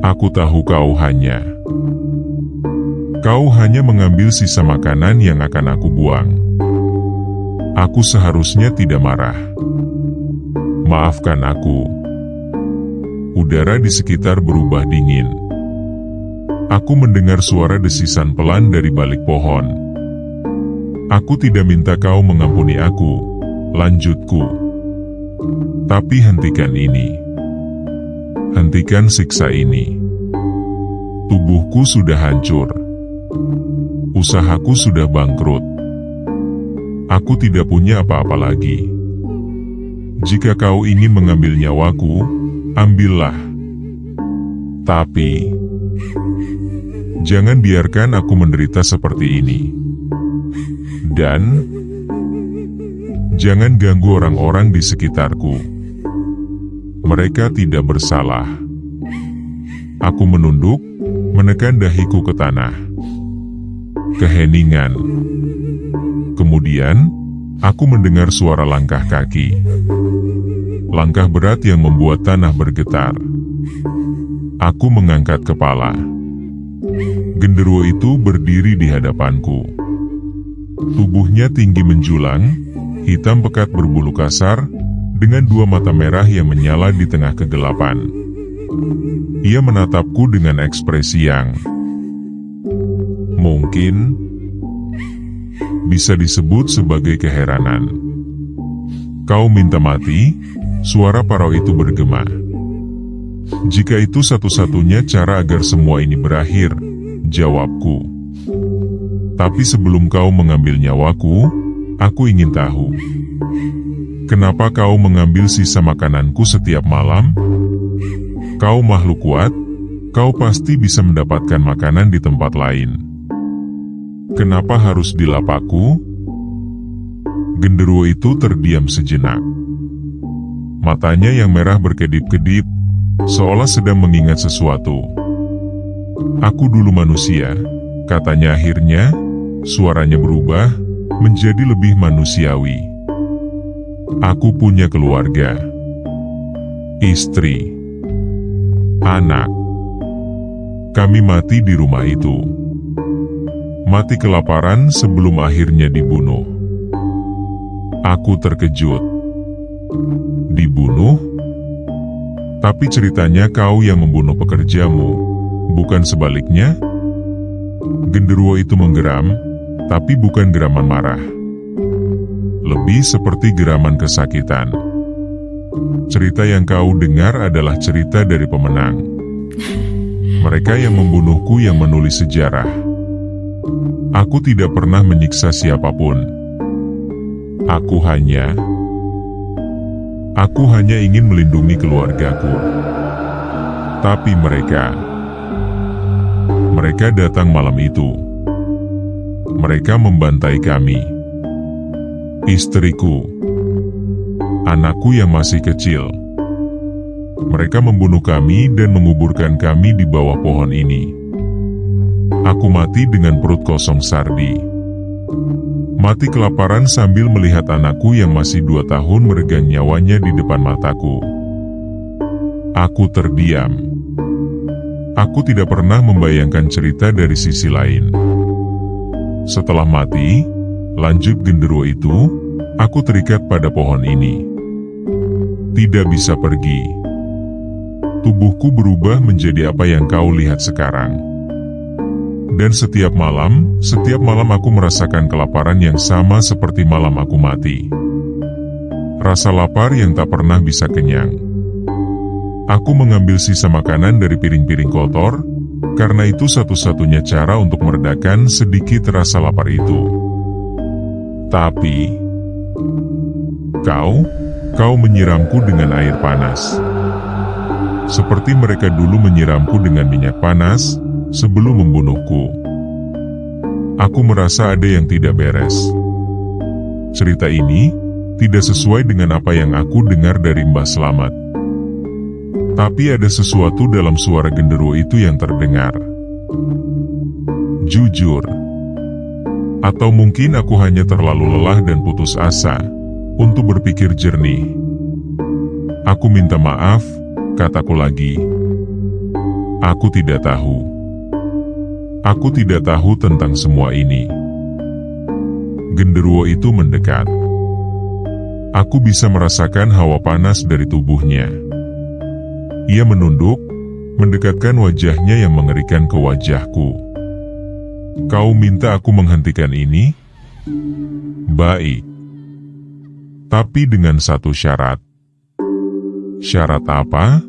Aku tahu kau hanya mengambil sisa makanan yang akan aku buang. Aku seharusnya tidak marah. Maafkan aku. Udara di sekitar berubah dingin. Aku mendengar suara desisan pelan dari balik pohon. Aku tidak minta kau mengampuni aku, lanjutku. Tapi hentikan ini. Hentikan siksa ini. Tubuhku sudah hancur. Usahaku sudah bangkrut. Aku tidak punya apa-apa lagi. Jika kau ingin mengambil nyawaku, ambillah. Tapi, jangan biarkan aku menderita seperti ini. Dan, jangan ganggu orang-orang di sekitarku. Mereka tidak bersalah. Aku menunduk, menekan dahiku ke tanah. Keheningan. Kemudian Kemudian, aku mendengar suara langkah kaki. Langkah berat yang membuat tanah bergetar. Aku mengangkat kepala. Genderuwo itu berdiri di hadapanku. Tubuhnya tinggi menjulang, hitam pekat berbulu kasar, dengan dua mata merah yang menyala di tengah kegelapan. Ia menatapku dengan ekspresi yang mungkin bisa disebut sebagai keheranan. "Kau minta mati?" Suara parau itu bergema. "Jika itu satu-satunya cara agar semua ini berakhir," jawabku. "Tapi sebelum kau mengambil nyawaku, aku ingin tahu, kenapa kau mengambil sisa makananku setiap malam? Kau makhluk kuat, kau pasti bisa mendapatkan makanan di tempat lain. Kenapa harus di lapakku?" Genderuwo itu terdiam sejenak. Matanya yang merah berkedip-kedip, seolah sedang mengingat sesuatu. "Aku dulu manusia," katanya akhirnya, suaranya berubah, menjadi lebih manusiawi. "Aku punya keluarga, istri, anak. Kami mati di rumah itu. Mati kelaparan sebelum akhirnya dibunuh." Aku terkejut. "Dibunuh? Tapi ceritanya kau yang membunuh pekerjamu, bukan sebaliknya?" Genderuwo itu menggeram, tapi bukan geraman marah. Lebih seperti geraman kesakitan. "Cerita yang kau dengar adalah cerita dari pemenang. Mereka yang membunuhku yang menulis sejarah. Aku tidak pernah menyiksa siapapun. Aku hanya ingin melindungi keluargaku. Tapi mereka datang malam itu. Mereka membantai kami. Istriku, anakku yang masih kecil. Mereka membunuh kami dan menguburkan kami di bawah pohon ini. Aku mati dengan perut kosong sardi. Mati kelaparan sambil melihat anakku yang masih 2 tahun meregang nyawanya di depan mataku. Aku terdiam. Aku tidak pernah membayangkan cerita dari sisi lain. Setelah mati, lanjut genderuwo itu, aku terikat pada pohon ini. Tidak bisa pergi. Tubuhku berubah menjadi apa yang kau lihat sekarang. Dan setiap malam aku merasakan kelaparan yang sama seperti malam aku mati. Rasa lapar yang tak pernah bisa kenyang. Aku mengambil sisa makanan dari piring-piring kotor, karena itu satu-satunya cara untuk meredakan sedikit rasa lapar itu. Tapi, kau menyiramku dengan air panas. Seperti mereka dulu menyiramku dengan minyak panas, sebelum membunuhku. Aku merasa ada yang tidak beres. Cerita ini tidak sesuai dengan apa yang aku dengar dari Mbah Slamet. Tapi ada sesuatu dalam suara genderuwo itu yang terdengar. Jujur. Atau mungkin aku hanya terlalu lelah dan putus asa untuk berpikir jernih. "Aku minta maaf," kataku lagi. "Aku tidak tahu. Aku tidak tahu tentang semua ini." Genderuwo itu mendekat. Aku bisa merasakan hawa panas dari tubuhnya. Ia menunduk, mendekatkan wajahnya yang mengerikan ke wajahku. "Kau minta aku menghentikan ini? Baik. Tapi dengan satu syarat." "Syarat apa?"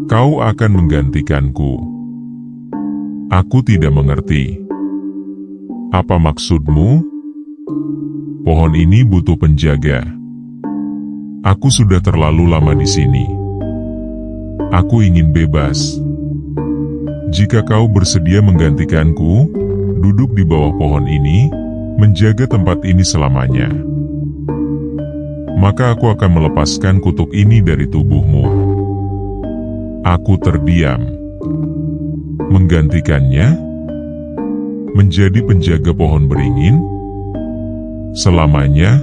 "Kau akan menggantikanku." Aku tidak mengerti. "Apa maksudmu?" "Pohon ini butuh penjaga. Aku sudah terlalu lama di sini. Aku ingin bebas. Jika kau bersedia menggantikanku, duduk di bawah pohon ini, menjaga tempat ini selamanya, maka aku akan melepaskan kutuk ini dari tubuhmu." Aku terdiam. Menggantikannya? Menjadi penjaga pohon beringin? selamanya,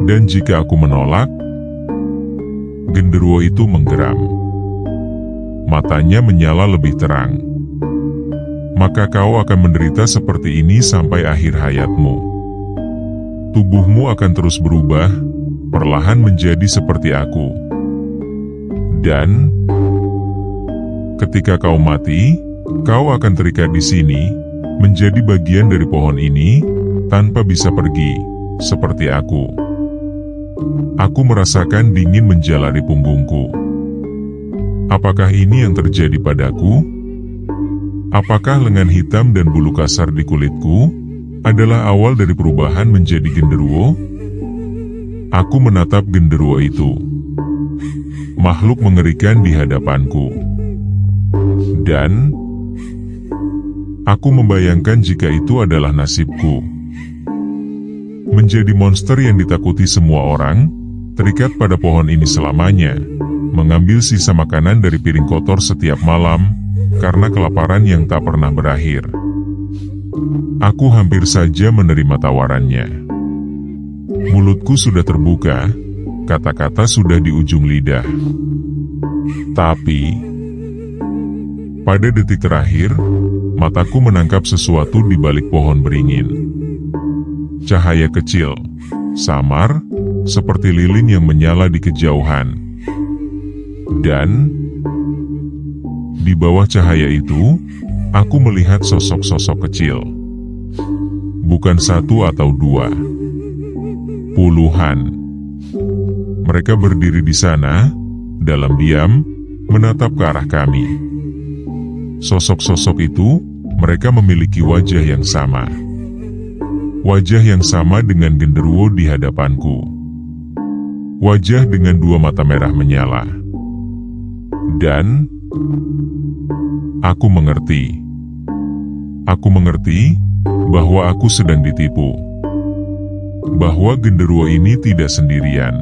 dan jika aku menolak, genderuwo itu menggeram. Matanya menyala lebih terang. Maka kau akan menderita seperti ini sampai akhir hayatmu. Tubuhmu akan terus berubah, perlahan menjadi seperti aku. Dan ketika kau mati, kau akan terikat di sini, menjadi bagian dari pohon ini, tanpa bisa pergi, seperti aku. Aku merasakan dingin menjalari punggungku. Apakah ini yang terjadi padaku? Apakah lengan hitam dan bulu kasar di kulitku adalah awal dari perubahan menjadi genderuwo? Aku menatap genderuwo itu. Makhluk mengerikan di hadapanku. Dan aku membayangkan jika itu adalah nasibku. Menjadi monster yang ditakuti semua orang, terikat pada pohon ini selamanya, mengambil sisa makanan dari piring kotor setiap malam, karena kelaparan yang tak pernah berakhir. Aku hampir saja menerima tawarannya. Mulutku sudah terbuka, kata-kata sudah di ujung lidah. Tapi pada detik terakhir, mataku menangkap sesuatu di balik pohon beringin. Cahaya kecil, samar, seperti lilin yang menyala di kejauhan. Dan di bawah cahaya itu, aku melihat sosok-sosok kecil. Bukan satu atau dua, puluhan. Mereka berdiri di sana, dalam diam, menatap ke arah kami. Sosok-sosok itu, mereka memiliki wajah yang sama. Wajah yang sama dengan genderuwo di hadapanku. Wajah dengan dua mata merah menyala. Dan aku mengerti. Aku mengerti bahwa aku sedang ditipu. Bahwa genderuwo ini tidak sendirian.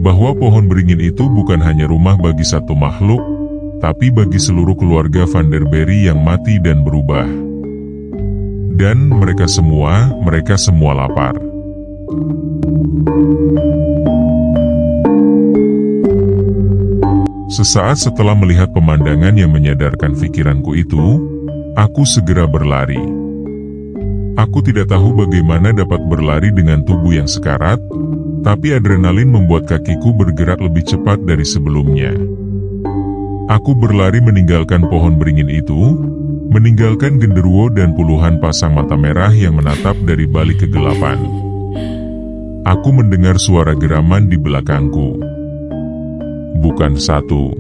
Bahwa pohon beringin itu bukan hanya rumah bagi satu makhluk, tapi bagi seluruh keluarga Vanderberry yang mati dan berubah. Dan mereka semua lapar. Sesaat setelah melihat pemandangan yang menyadarkan pikiranku itu, aku segera berlari. Aku tidak tahu bagaimana dapat berlari dengan tubuh yang sekarat, tapi adrenalin membuat kakiku bergerak lebih cepat dari sebelumnya. Aku berlari meninggalkan pohon beringin itu, meninggalkan genderuwo dan puluhan pasang mata merah yang menatap dari balik kegelapan. Aku mendengar suara geraman di belakangku. Bukan satu,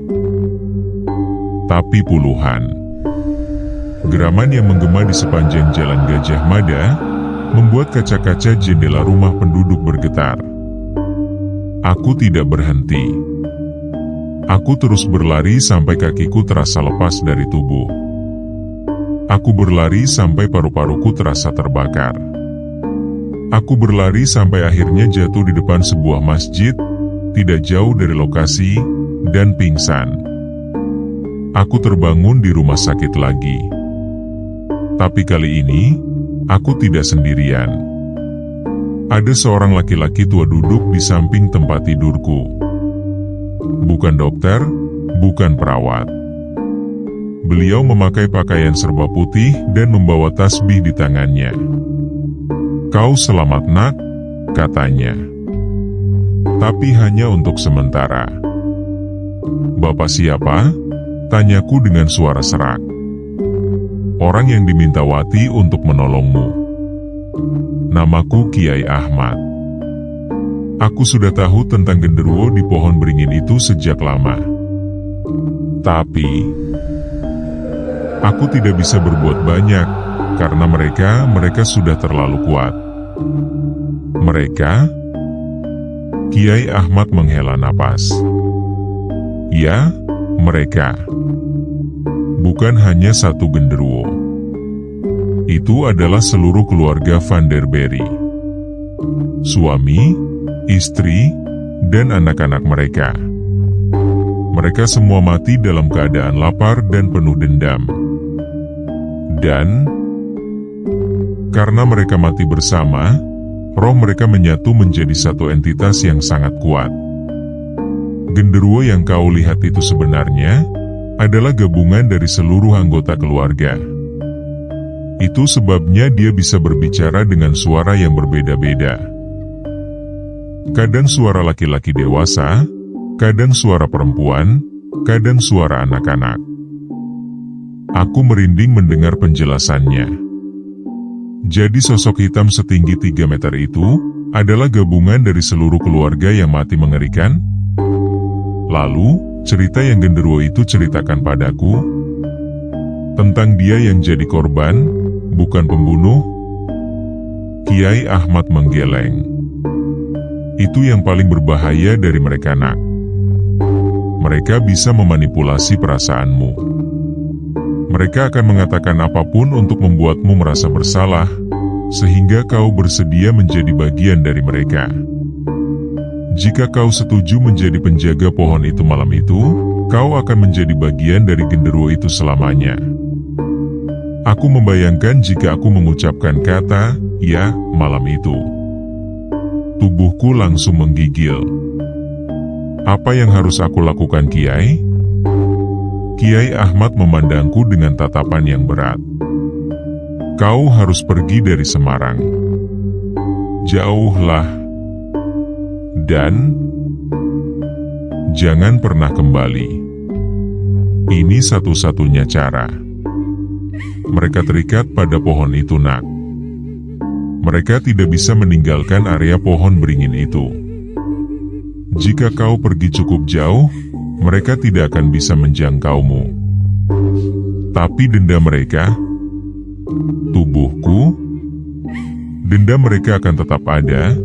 tapi puluhan. Geraman yang menggema di sepanjang jalan Gajah Mada, membuat kaca-kaca jendela rumah penduduk bergetar. Aku tidak berhenti. Aku terus berlari sampai kakiku terasa lepas dari tubuh. Aku berlari sampai paru-paruku terasa terbakar. Aku berlari sampai akhirnya jatuh di depan sebuah masjid, tidak jauh dari lokasi, dan pingsan. Aku terbangun di rumah sakit lagi. Tapi kali ini, aku tidak sendirian. Ada seorang laki-laki tua duduk di samping tempat tidurku. Bukan dokter, bukan perawat. Beliau memakai pakaian serba putih dan membawa tasbih di tangannya. "Kau selamat nak," katanya. "Tapi hanya untuk sementara." "Bapak siapa?" tanyaku dengan suara serak. "Orang yang diminta Wati untuk menolongmu. Namaku Kiai Ahmad. Aku sudah tahu tentang genderuwo di pohon beringin itu sejak lama. Tapi aku tidak bisa berbuat banyak, karena mereka sudah terlalu kuat." "Mereka?" Kiai Ahmad menghela napas. "Ya, mereka. Bukan hanya satu genderuwo. Itu adalah seluruh keluarga Vanderberry. Suami, istri, dan anak-anak mereka. Mereka semua mati dalam keadaan lapar dan penuh dendam. Dan Karena mereka mati bersama, roh mereka menyatu menjadi satu entitas yang sangat kuat. Genderuwo yang kau lihat itu sebenarnya adalah gabungan dari seluruh anggota keluarga. Itu sebabnya dia bisa berbicara dengan suara yang berbeda-beda. Kadang suara laki-laki dewasa, kadang suara perempuan, kadang suara anak-anak. Aku merinding mendengar penjelasannya. Jadi sosok hitam setinggi 3 meter itu adalah gabungan dari seluruh keluarga yang mati mengerikan? Lalu, cerita yang genderuwo itu ceritakan padaku tentang dia yang jadi korban, bukan pembunuh. Kiai Ahmad menggeleng. Itu yang paling berbahaya dari mereka, nak. Mereka bisa memanipulasi perasaanmu. Mereka akan mengatakan apapun untuk membuatmu merasa bersalah, sehingga kau bersedia menjadi bagian dari mereka. Jika kau setuju menjadi penjaga pohon itu malam itu, kau akan menjadi bagian dari genderuwo itu selamanya. Aku membayangkan jika aku mengucapkan kata, ya, malam itu. Tubuhku langsung menggigil. Apa yang harus aku lakukan, Kiai? Kiai Ahmad memandangku dengan tatapan yang berat. Kau harus pergi dari Semarang. Jauhlah. Dan jangan pernah kembali. Ini satu-satunya cara. Mereka terikat pada pohon itu, nak. Mereka tidak bisa meninggalkan area pohon beringin itu. Jika kau pergi cukup jauh, mereka tidak akan bisa menjangkaumu. Tapi denda mereka, tubuhku, denda mereka akan tetap ada,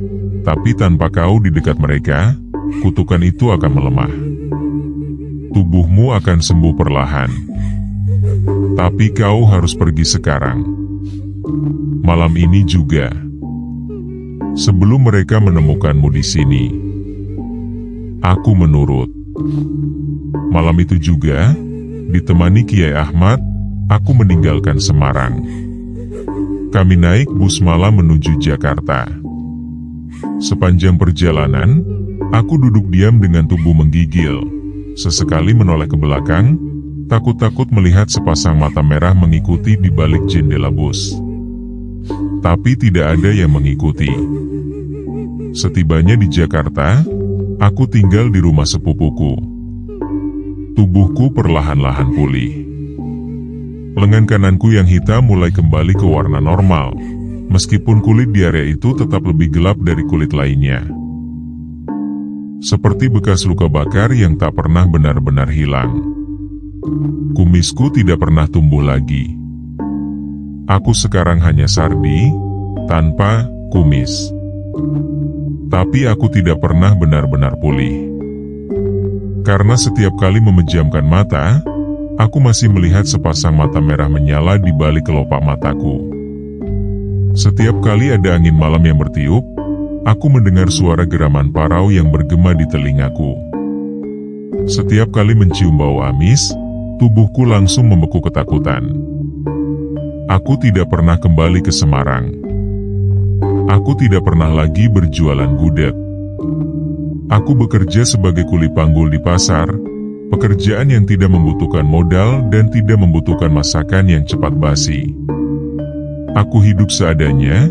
tapi tanpa kau di dekat mereka, kutukan itu akan melemah. Tubuhmu akan sembuh perlahan. Tapi kau harus pergi sekarang. Malam ini juga. Sebelum mereka menemukanmu di sini. Aku menurut. Malam itu juga, ditemani Kiai Ahmad, aku meninggalkan Semarang. Kami naik bus malam menuju Jakarta. Sepanjang perjalanan, aku duduk diam dengan tubuh menggigil. Sesekali menoleh ke belakang, takut-takut melihat sepasang mata merah mengikuti di balik jendela bus. Tapi tidak ada yang mengikuti. Setibanya di Jakarta, aku tinggal di rumah sepupuku. Tubuhku perlahan-lahan pulih. Lengan kananku yang hitam mulai kembali ke warna normal, meskipun kulit di area itu tetap lebih gelap dari kulit lainnya. Seperti bekas luka bakar yang tak pernah benar-benar hilang. Kumisku tidak pernah tumbuh lagi. Aku sekarang hanya Sardi, tanpa kumis. Tapi aku tidak pernah benar-benar pulih. Karena setiap kali memejamkan mata, aku masih melihat sepasang mata merah menyala di balik kelopak mataku. Setiap kali ada angin malam yang bertiup, aku mendengar suara geraman parau yang bergema di telingaku. Setiap kali mencium bau amis, tubuhku langsung membeku ketakutan. Aku tidak pernah kembali ke Semarang. Aku tidak pernah lagi berjualan gudeg. Aku bekerja sebagai kuli panggul di pasar, pekerjaan yang tidak membutuhkan modal dan tidak membutuhkan masakan yang cepat basi. Aku hidup seadanya,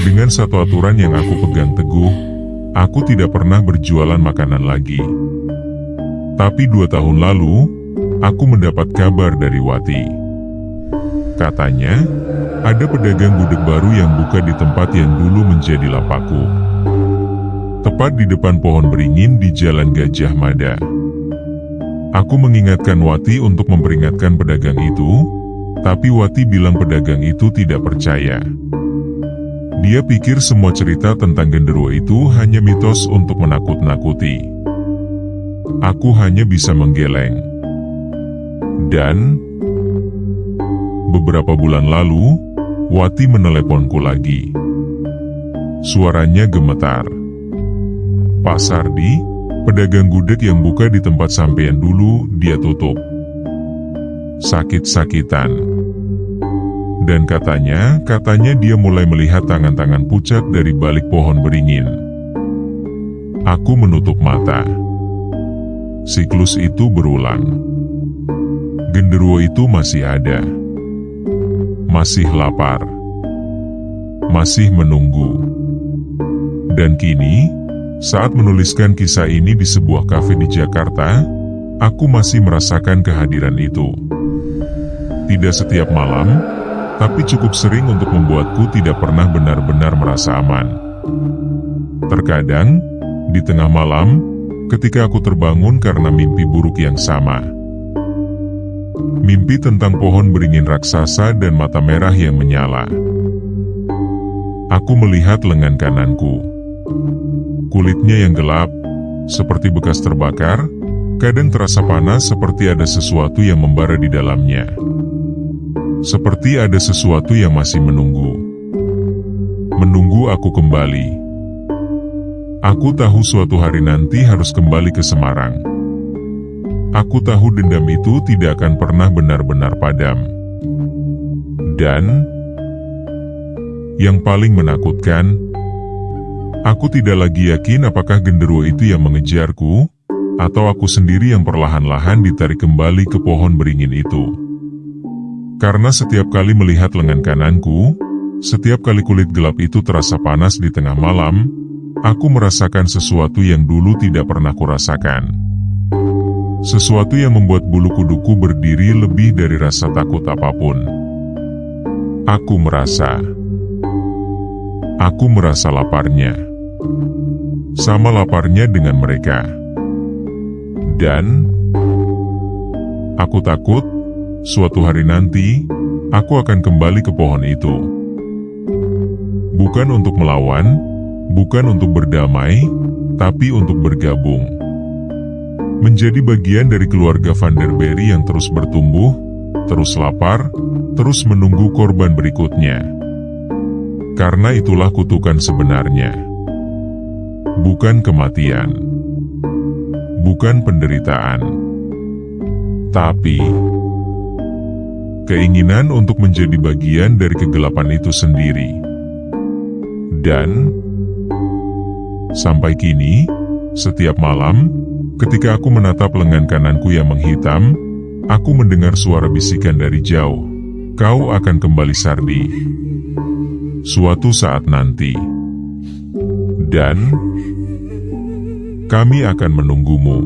dengan satu aturan yang aku pegang teguh, aku tidak pernah berjualan makanan lagi. Tapi 2 tahun lalu, aku mendapat kabar dari Wati. Katanya, ada pedagang gudeg baru yang buka di tempat yang dulu menjadi lapakku. Tepat di depan pohon beringin di Jalan Gajah Mada. Aku mengingatkan Wati untuk memperingatkan pedagang itu, tapi Wati bilang pedagang itu tidak percaya. Dia pikir semua cerita tentang genderuwo itu hanya mitos untuk menakut-nakuti. Aku hanya bisa menggeleng. Dan beberapa bulan lalu, Wati meneleponku lagi. Suaranya gemetar. Pak Sardi, pedagang gudeg yang buka di tempat sampean dulu, dia tutup. Sakit-sakitan. Dan katanya dia mulai melihat tangan-tangan pucat dari balik pohon beringin. Aku menutup mata. Siklus itu berulang. Genderuwo itu masih ada. Masih lapar. Masih menunggu. Dan kini, saat menuliskan kisah ini di sebuah kafe di Jakarta, aku masih merasakan kehadiran itu. Tidak setiap malam, tapi cukup sering untuk membuatku tidak pernah benar-benar merasa aman. Terkadang, di tengah malam, ketika aku terbangun karena mimpi buruk yang sama. Mimpi tentang pohon beringin raksasa dan mata merah yang menyala. Aku melihat lengan kananku. Kulitnya yang gelap, seperti bekas terbakar, kadang terasa panas seperti ada sesuatu yang membara di dalamnya. Seperti ada sesuatu yang masih menunggu. Menunggu aku kembali. Aku tahu suatu hari nanti harus kembali ke Semarang. Aku tahu dendam itu tidak akan pernah benar-benar padam. Dan yang paling menakutkan, aku tidak lagi yakin apakah genderuwo itu yang mengejarku, atau aku sendiri yang perlahan-lahan ditarik kembali ke pohon beringin itu. Karena setiap kali melihat lengan kananku, setiap kali kulit gelap itu terasa panas di tengah malam, aku merasakan sesuatu yang dulu tidak pernah kurasakan. Sesuatu yang membuat bulu kuduku berdiri lebih dari rasa takut apapun. Aku merasa laparnya. Sama laparnya dengan mereka. Dan aku takut, suatu hari nanti, aku akan kembali ke pohon itu. Bukan untuk melawan, bukan untuk berdamai, tapi untuk bergabung. Menjadi bagian dari keluarga Vanderberry yang terus bertumbuh, terus lapar, terus menunggu korban berikutnya. Karena itulah kutukan sebenarnya. Bukan kematian. Bukan penderitaan. Tapi keinginan untuk menjadi bagian dari kegelapan itu sendiri. Dan sampai kini, setiap malam, ketika aku menatap lengan kananku yang menghitam, aku mendengar suara bisikan dari jauh. Kau akan kembali, Sardi. Suatu saat nanti. Dan kami akan menunggumu.